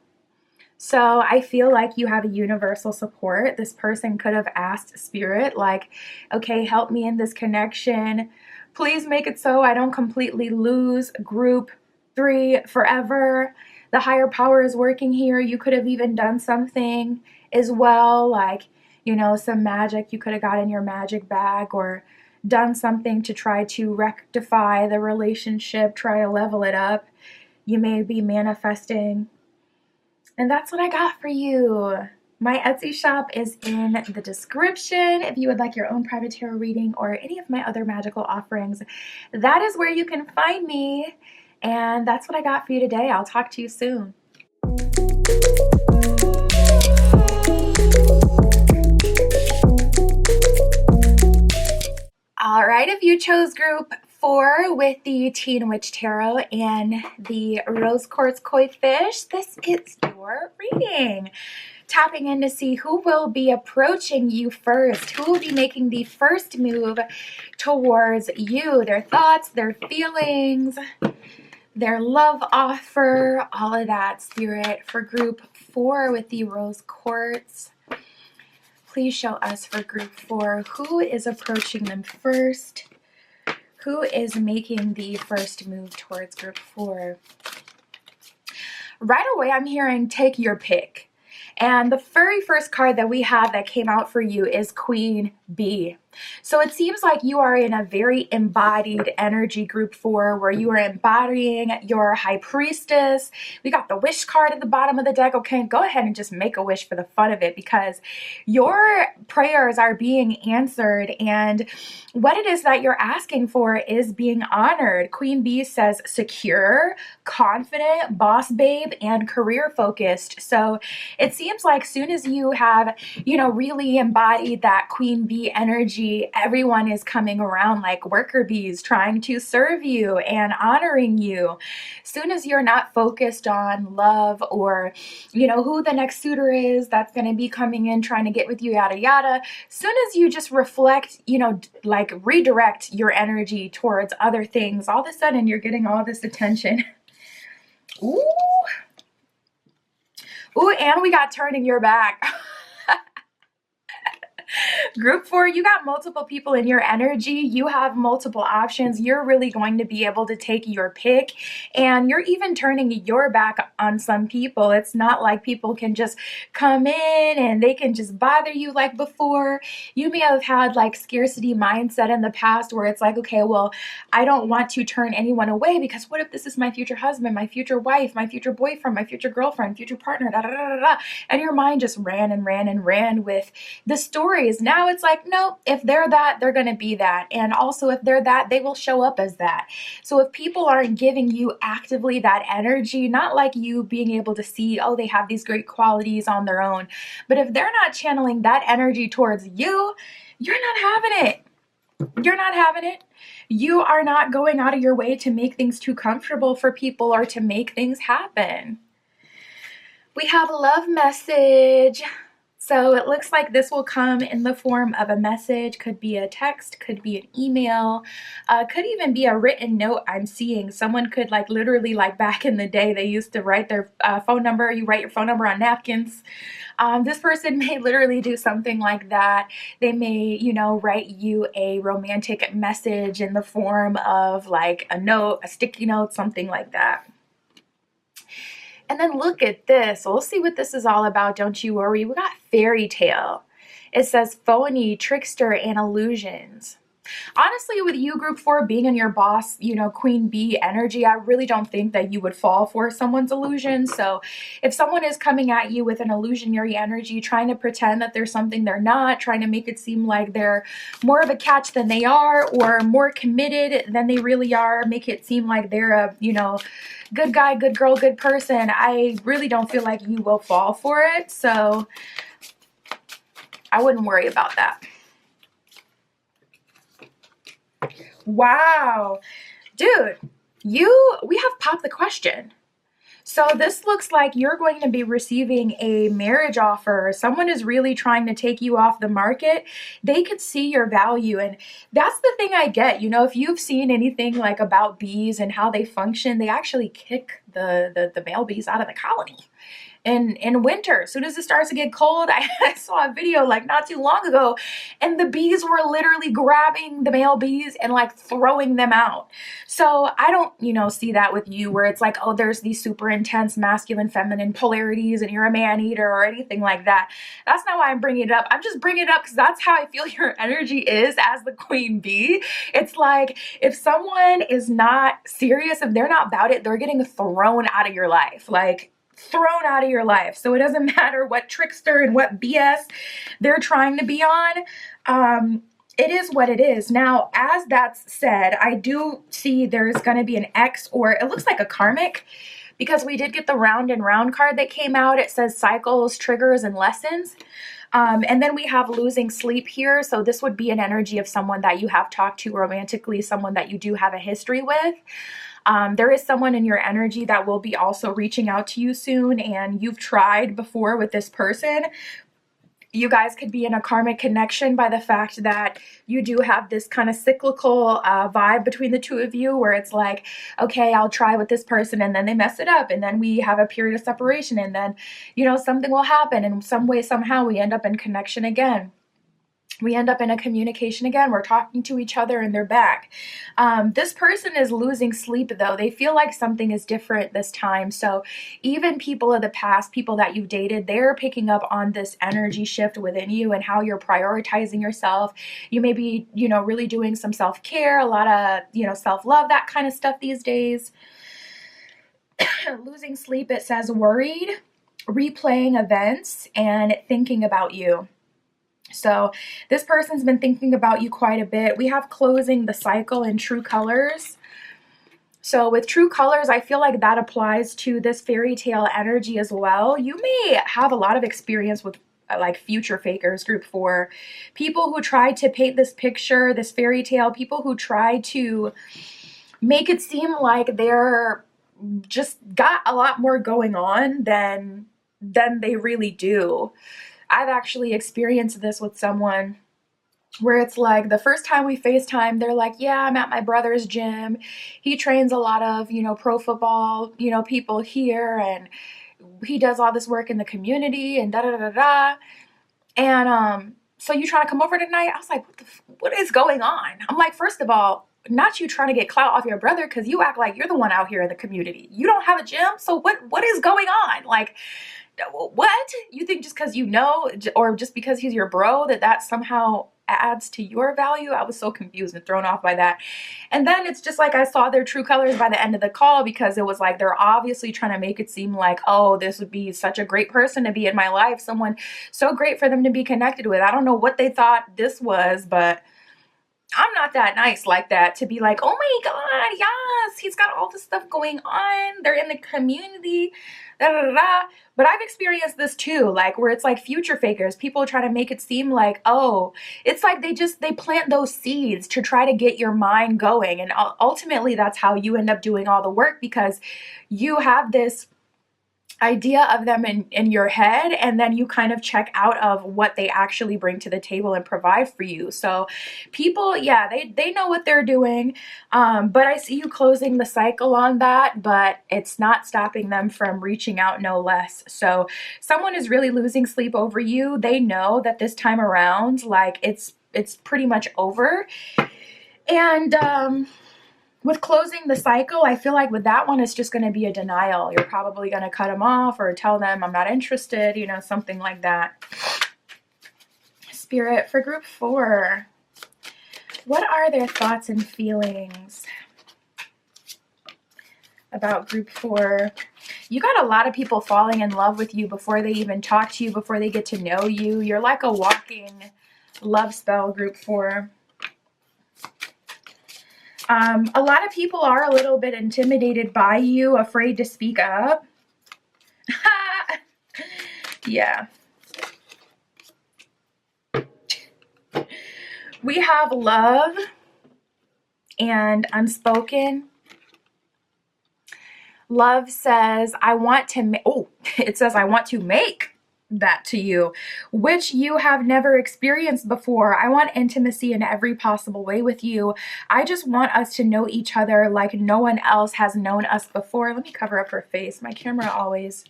So I feel like you have a universal support. This person could have asked spirit, like, okay, help me in this connection. Please make it so I don't completely lose group 3 forever. The higher power is working here. You could have even done something as well, like, some magic you could have got in your magic bag, or done something to try to rectify the relationship, try to level it up. You may be manifesting. And that's what I got for you. My Etsy shop is in the description. If you would like your own private tarot reading or any of my other magical offerings, that is where you can find me. And that's what I got for you today. I'll talk to you soon. All right, if you chose group 4 with the Teen Witch Tarot and the Rose Quartz Koi Fish, this is your reading. Tapping in to see who will be approaching you first, who will be making the first move towards you, their thoughts, their feelings, their love offer, all of that, Spirit, for group 4 with the Rose Quartz. Please show us for group 4 who is approaching them first, who is making the first move towards group 4. Right away, I'm hearing take your pick. And the very first card that we have that came out for you is Queen Bee. So it seems like you are in a very embodied energy, group 4, where you are embodying your high priestess. We got the wish card at the bottom of the deck. Okay, go ahead and just make a wish for the fun of it, because your prayers are being answered and what it is that you're asking for is being honored. Queen Bee says secure, confident, boss babe, and career focused. So it seems like soon as you have, really embodied that Queen Bee energy, everyone is coming around like worker bees trying to serve you and honoring you. Soon as you're not focused on love or, who the next suitor is that's going to be coming in trying to get with you, yada, yada. Soon as you just reflect, like redirect your energy towards other things, all of a sudden you're getting all this attention. Ooh. Ooh, and we got turning your back. Group 4, you got multiple people in your energy. You have multiple options. You're really going to be able to take your pick, and you're even turning your back on some people. It's not like people can just come in and they can just bother you like before. You may have had like scarcity mindset in the past where it's like, okay, well, I don't want to turn anyone away because what if this is my future husband, my future wife, my future boyfriend, my future girlfriend, future partner, da da da da da. And your mind just ran and ran and ran with the stories. Now it's like, no, if they're that, they're going to be that. And also if they're that, they will show up as that. So if people aren't giving you actively that energy, not like you being able to see, oh, they have these great qualities on their own, but if they're not channeling that energy towards you, you're not having it. You're not having it. You are not going out of your way to make things too comfortable for people or to make things happen. We have a love message. So it looks like this will come in the form of a message, could be a text, could be an email, could even be a written note. I'm seeing someone could like literally like back in the day, they used to write their phone number. You write your phone number on napkins. This person may literally do something like that. They may, write you a romantic message in the form of like a note, a sticky note, something like that. And then look at this. We'll see what this is all about. Don't you worry. We got fairy tale. It says phony, trickster, and illusions. Honestly, with you, group 4, being in your boss, Queen Bee energy, I really don't think that you would fall for someone's illusion. So if someone is coming at you with an illusionary energy, trying to pretend that there's something they're not, trying to make it seem like they're more of a catch than they are, or more committed than they really are, make it seem like they're a, good guy, good girl, good person, I really don't feel like you will fall for it. So I wouldn't worry about that. Wow, dude, we have popped the question. So this looks like you're going to be receiving a marriage offer. Someone is really trying to take you off the market. They could see your value. And that's the thing I get. You know, if you've seen anything like about bees and how they function, they actually kick the male bees out of the colony. In winter, as soon as it starts to get cold, I saw a video like not too long ago, and the bees were literally grabbing the male bees and like throwing them out. So I don't, you know, see that with you where it's like, oh, there's these super intense masculine, feminine polarities and you're a man eater or anything like that. That's not why I'm bringing it up. I'm just bringing it up because that's how I feel your energy is as the queen bee. It's like if someone is not serious, if they're not about it, they're getting thrown out of your life. Like, thrown out of your life. So it doesn't matter what trickster and what BS they're trying to be on. It is what it is. Now, as that's said, I do see there's going to be an X, or it looks like a karmic, because we did get the round and round card that came out. It says cycles, triggers, and lessons. And then we have losing sleep here. So this would be an energy of someone that you have talked to romantically, someone that you do have a history with. There is someone in your energy that will be also reaching out to you soon, and you've tried before with this person. You guys could be in a karmic connection by the fact that you do have this kind of cyclical vibe between the two of you where it's like, okay, I'll try with this person and then they mess it up and then we have a period of separation and then, you know, something will happen and some way, somehow we end up in connection again. We end up in a communication again. We're talking to each other and they're back. This person is losing sleep though. They feel like something is different this time. So even people of the past, people that you've dated, they're picking up on this energy shift within you and how you're prioritizing yourself. You may be, you know, really doing some self-care, a lot of, you know, self-love, that kind of stuff these days. Losing sleep, it says worried, replaying events, and thinking about you. So this person's been thinking about you quite a bit. We have closing the cycle in true colors. So with true colors, I feel like that applies to this fairy tale energy as well. You may have a lot of experience with like future fakers, group 4, people who try to paint this picture, this fairy tale, people who try to make it seem like they're just got a lot more going on than they really do. I've actually experienced this with someone where it's like the first time we FaceTime, they're like, yeah, I'm at my brother's gym. He trains a lot of, you know, pro football, you know, people here, and he does all this work in the community and da da da da. And so you trying to come over tonight? I was like, what is going on? I'm like, first of all, not you trying to get clout off your brother because you act like you're the one out here in the community. You don't have a gym, so what is going on? Like, what? You think just because you know, or just because he's your bro, that somehow adds to your value? I was so confused and thrown off by that. And then it's just like I saw their true colors by the end of the call, because it was like they're obviously trying to make it seem like, oh, this would be such a great person to be in my life, someone so great for them to be connected with. I don't know what they thought this was, but I'm not that nice like that to be like, oh my God, yes, he's got all this stuff going on. They're in the community, da da da. But I've experienced this too, like where it's like future fakers, people try to make it seem like, oh, it's like they plant those seeds to try to get your mind going. And ultimately that's how you end up doing all the work, because you have this idea of them in your head, and then you kind of check out of what they actually bring to the table and provide for you. So people, yeah, they know what they're doing, but I see you closing the cycle on that, but it's not stopping them from reaching out, no less. So someone is really losing sleep over you. They know that this time around, like it's pretty much over. And with closing the cycle, I feel like with that one, it's just going to be a denial. You're probably going to cut them off or tell them I'm not interested, you know, something like that. Spirit, for group 4, what are their thoughts and feelings about group 4? You got a lot of people falling in love with you before they even talk to you, before they get to know you. You're like a walking love spell, group 4. A lot of people are a little bit intimidated by you, afraid to speak up. Yeah. We have love and unspoken. Love says, I want to, it says, I want to make that to you, which you have never experienced before. I want intimacy in every possible way with you. I just want us to know each other like no one else has known us before. Let me cover up her face. My camera always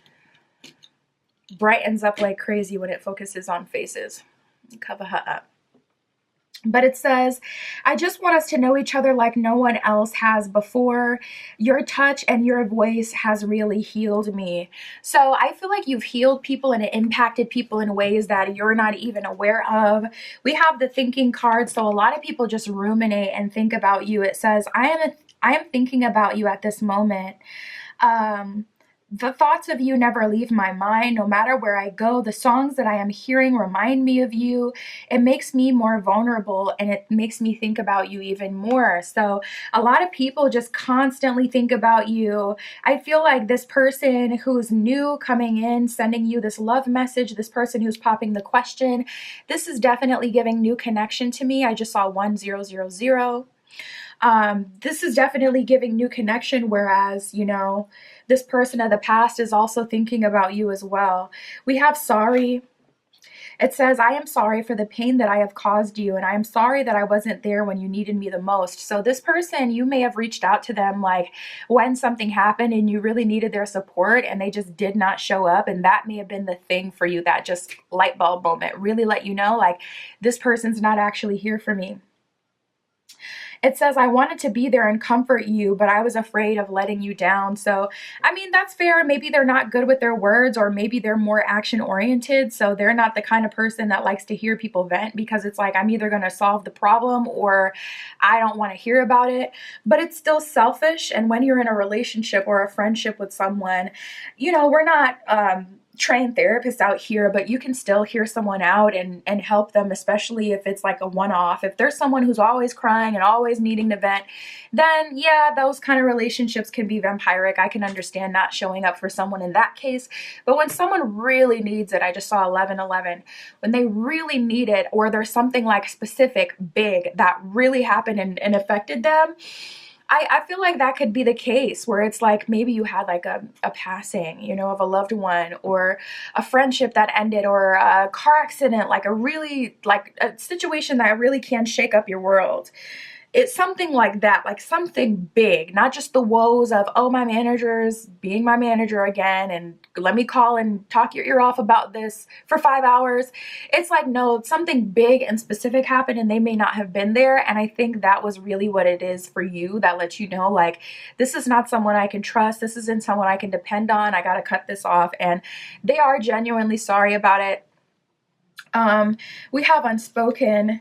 brightens up like crazy when it focuses on faces. Cover her up. But it says, I just want us to know each other like no one else has before. Your touch and your voice has really healed me. So I feel like you've healed people and it impacted people in ways that you're not even aware of. We have the thinking card. So a lot of people just ruminate and think about you. It says, I am thinking about you at this moment. The thoughts of you never leave my mind. No matter where I go, the songs that I am hearing remind me of you. It makes me more vulnerable and it makes me think about you even more. So a lot of people just constantly think about you. I feel like this person who's new coming in, sending you this love message, this person who's popping the question, this is definitely giving new connection to me. I just saw 1000. This is definitely giving new connection, whereas, you know, this person of the past is also thinking about you as well. We have sorry. It says, I am sorry for the pain that I have caused you, and I am sorry that I wasn't there when you needed me the most. So this person, you may have reached out to them like when something happened and you really needed their support and they just did not show up. And that may have been the thing for you, that just light bulb moment, really let you know, like, this person's not actually here for me. It says, I wanted to be there and comfort you, but I was afraid of letting you down. So, I mean, that's fair. Maybe they're not good with their words, or maybe they're more action oriented. So they're not the kind of person that likes to hear people vent, because it's like, I'm either going to solve the problem or I don't want to hear about it. But it's still selfish. And when you're in a relationship or a friendship with someone, you know, we're not, trained therapists out here, but you can still hear someone out and help them, especially if it's like a one-off. If there's someone who's always crying and always needing to vent, then yeah, those kind of relationships can be vampiric. I can understand not showing up for someone in that case. But when someone really needs it, I just saw 1111, when they really need it, or there's something like specific, big, that really happened and affected them, I feel like that could be the case, where it's like maybe you had like a passing, you know, of a loved one, or a friendship that ended, or a car accident, like a really, like a situation that really can shake up your world. It's something like that, like something big, not just the woes of, oh, my manager's being my manager again, and let me call and talk your ear off about this for 5 hours. It's like, no, something big and specific happened and they may not have been there. And I think that was really what it is for you, that lets you know, like, this is not someone I can trust. This isn't someone I can depend on. I got to cut this off. And they are genuinely sorry about it. We have unspoken.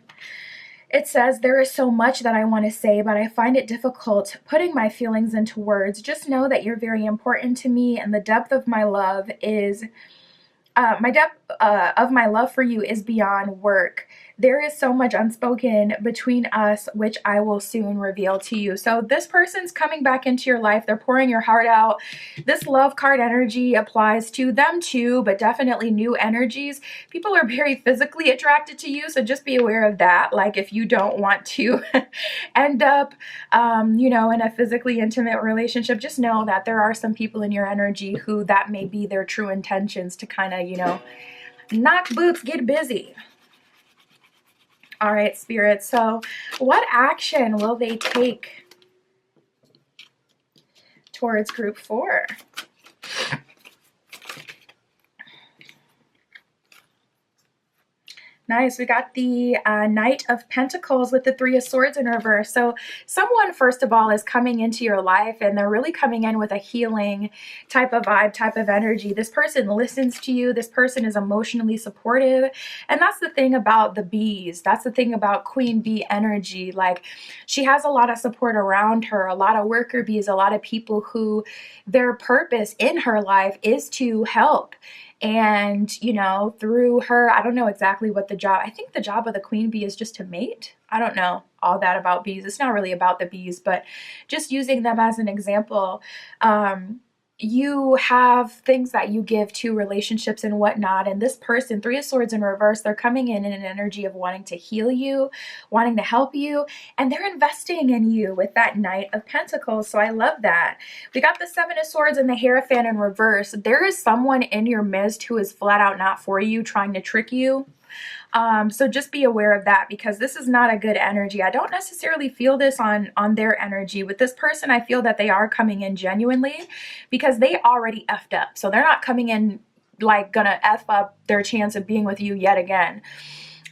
It says, there is so much that I want to say, but I find it difficult putting my feelings into words. Just know that you're very important to me, and the depth of my love is, my love for you is beyond work. There is so much unspoken between us, which I will soon reveal to you. So this person's coming back into your life. They're pouring your heart out. This love card energy applies to them too, but definitely new energies. People are very physically attracted to you, so just be aware of that. Like, if you don't want to end up, you know, in a physically intimate relationship, just know that there are some people in your energy who that may be their true intentions, to kind of, you know, knock boots, get busy. All right, Spirit. So what action will they take towards group 4? Nice. We got the Knight of Pentacles with the Three of Swords in reverse. So someone, first of all, is coming into your life, and they're really coming in with a healing type of vibe, type of energy. This person listens to you. This person is emotionally supportive. And that's the thing about the bees. That's the thing about Queen Bee energy. Like, she has a lot of support around her, a lot of worker bees, a lot of people who their purpose in her life is to help. And, you know, through her, I don't know exactly what the job, I think the job of the queen bee is just to mate. I don't know all that about bees. It's not really about the bees, but just using them as an example. you have things that you give to relationships and whatnot, and this person, Three of Swords in reverse, they're coming in an energy of wanting to heal you, wanting to help you, and they're investing in you with that Knight of Pentacles. So I love that. We got the Seven of Swords and the Hierophant in reverse. There is someone in your midst who is flat out not for you, trying to trick you. So just be aware of that, because this is not a good energy. I don't necessarily feel this on their energy. With this person, I feel that they are coming in genuinely because they already effed up. So they're not coming in like gonna F up their chance of being with you yet again.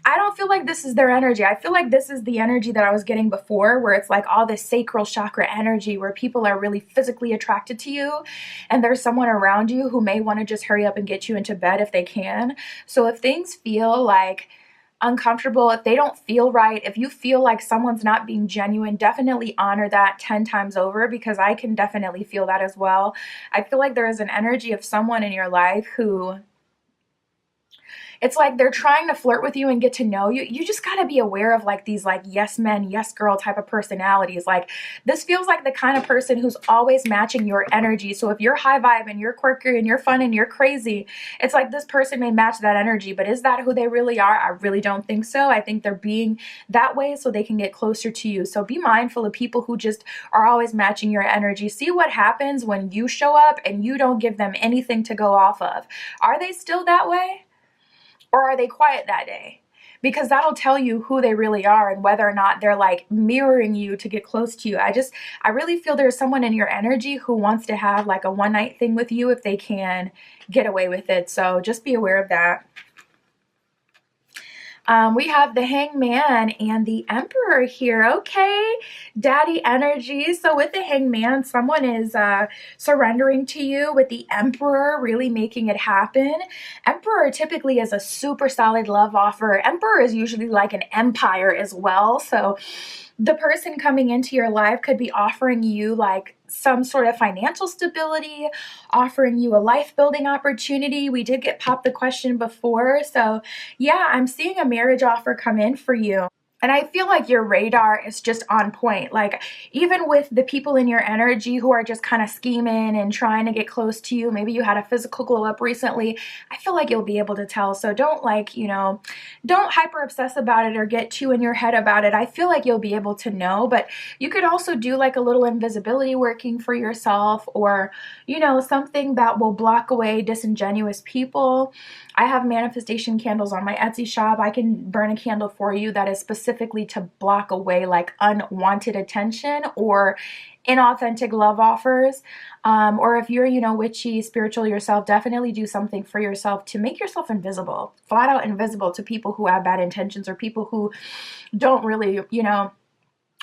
I don't feel like this is their energy. I feel like this is the energy that I was getting before, where it's like all this sacral chakra energy where people are really physically attracted to you, and there's someone around you who may want to just hurry up and get you into bed if they can. So if things feel like uncomfortable, if they don't feel right, if you feel like someone's not being genuine, definitely honor that 10 times over, because I can definitely feel that as well. I feel like there is an energy of someone in your life who, it's like they're trying to flirt with you and get to know you. You just got to be aware of like these like yes men, yes girl type of personalities. Like this feels like the kind of person who's always matching your energy. So if you're high vibe and you're quirky and you're fun and you're crazy, it's like this person may match that energy. But is that who they really are? I really don't think so. I think they're being that way so they can get closer to you. So be mindful of people who just are always matching your energy. See what happens when you show up and you don't give them anything to go off of. Are they still that way? Or are they quiet that day? Because that'll tell you who they really are and whether or not they're like mirroring you to get close to you. I really feel there's someone in your energy who wants to have like a one night thing with you if they can get away with it. So just be aware of that. We have the Hangman and the Emperor here. Okay, daddy energy. So with the Hangman, someone is surrendering to you. With the Emperor, really making it happen. Emperor typically is a super solid love offer. Emperor is usually like an empire as well. So the person coming into your life could be offering you like some sort of financial stability, offering you a life building opportunity. We did get popped the question before. So yeah, I'm seeing a marriage offer come in for you. And I feel like your radar is just on point. Like even with the people in your energy who are just kind of scheming and trying to get close to you, maybe you had a physical glow up recently, I feel like you'll be able to tell. So don't like, don't hyper obsess about it or get too in your head about it. I feel like you'll be able to know, but you could also do like a little invisibility working for yourself, or, something that will block away disingenuous people. I have manifestation candles on my Etsy shop. I can burn a candle for you that is specifically to block away like unwanted attention or inauthentic love offers. Or if you're, witchy, spiritual yourself, definitely do something for yourself to make yourself invisible, flat out invisible to people who have bad intentions or people who don't really,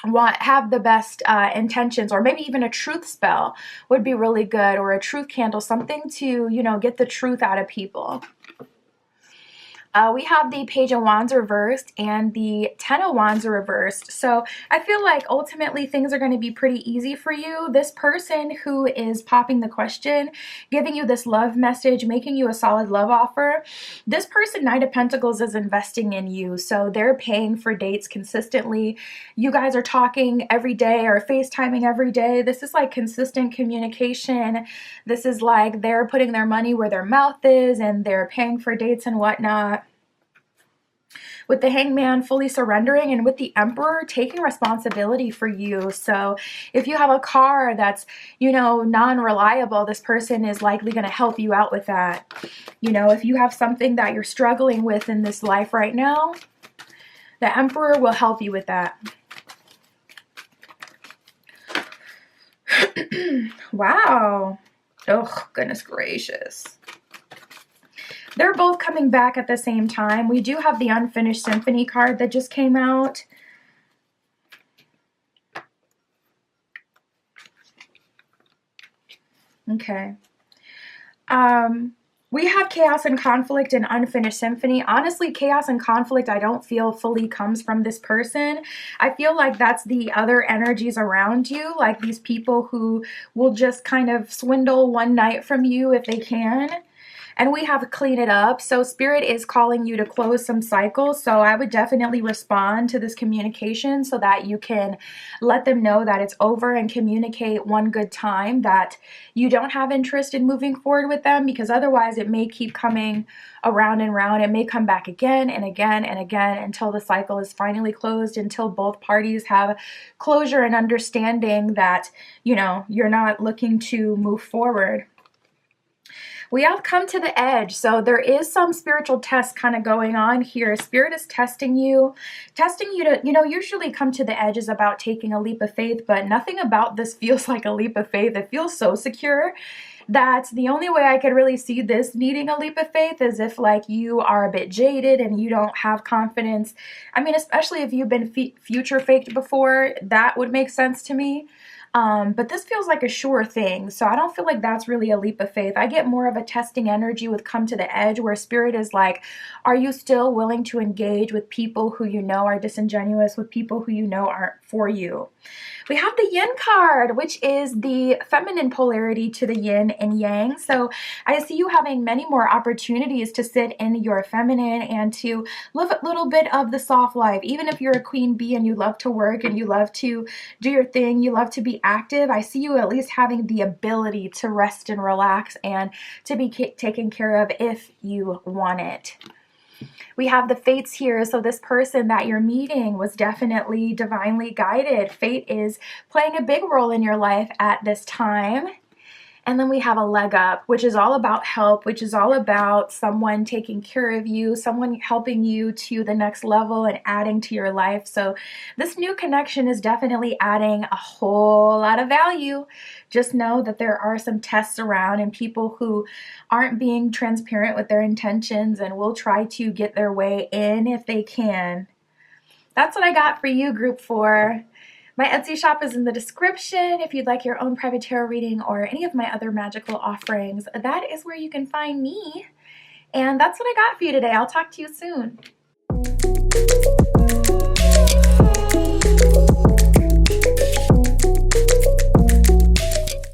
have the best intentions. Or maybe even a truth spell would be really good, or a truth candle, something to, get the truth out of people. We have the Page of Wands reversed and the Ten of Wands reversed. So I feel like ultimately things are going to be pretty easy for you. This person who is popping the question, giving you this love message, making you a solid love offer, this person, Knight of Pentacles, is investing in you. So they're paying for dates consistently. You guys are talking every day or FaceTiming every day. This is like consistent communication. This is like they're putting their money where their mouth is and they're paying for dates and whatnot. With the Hangman fully surrendering, and with the Emperor taking responsibility for you. So if you have a car that's, non-reliable, this person is likely going to help you out with that. If you have something that you're struggling with in this life right now, the Emperor will help you with that. Wow. Oh, goodness gracious. They're both coming back at the same time. We do have the Unfinished Symphony card that just came out. Okay. We have Chaos and Conflict and Unfinished Symphony. Honestly, Chaos and Conflict I don't feel fully comes from this person. I feel like that's the other energies around you, like these people who will just kind of swindle one night from you if they can. and we have clean it up. So Spirit is calling you to close some cycles. So I would definitely respond to this communication so that you can let them know that it's over and communicate one good time that you don't have interest in moving forward with them, because otherwise it may keep coming around and around. It may come back again and again and again until the cycle is finally closed, until both parties have closure and understanding that, you know, you're not looking to move forward. We have come to the edge. So there is some spiritual test kind of going on here. Spirit is testing you to, you know, usually come to the edge is about taking a leap of faith, but nothing about this feels like a leap of faith. It feels so secure that the only way I could really see this needing a leap of faith is if like you are a bit jaded and you don't have confidence. I mean, especially if you've been future faked before, that would make sense to me. But this feels like a sure thing. So I don't feel like that's really a leap of faith. I get more of a testing energy with come to the edge, where Spirit is like, are you still willing to engage with people who you know are disingenuous, with people who you know aren't for you? We have the Yin card, which is the feminine polarity to the yin and yang. So I see you having many more opportunities to sit in your feminine and to live a little bit of the soft life. Even if you're a queen bee and you love to work and you love to do your thing, you love to be active, I see you at least having the ability to rest and relax and to be taken care of if you want it. We have the fates here. So this person that you're meeting was definitely divinely guided. Fate is playing a big role in your life at this time. And then we have a leg up, which is all about help, which is all about someone taking care of you, someone helping you to the next level and adding to your life. So this new connection is definitely adding a whole lot of value. Just know that there are some tests around and people who aren't being transparent with their intentions and will try to get their way in if they can. That's what I got for you, Group 4. My Etsy shop is in the description. If you'd like your own private tarot reading or any of my other magical offerings, that is where you can find me. And that's what I got for you today. I'll talk to you soon.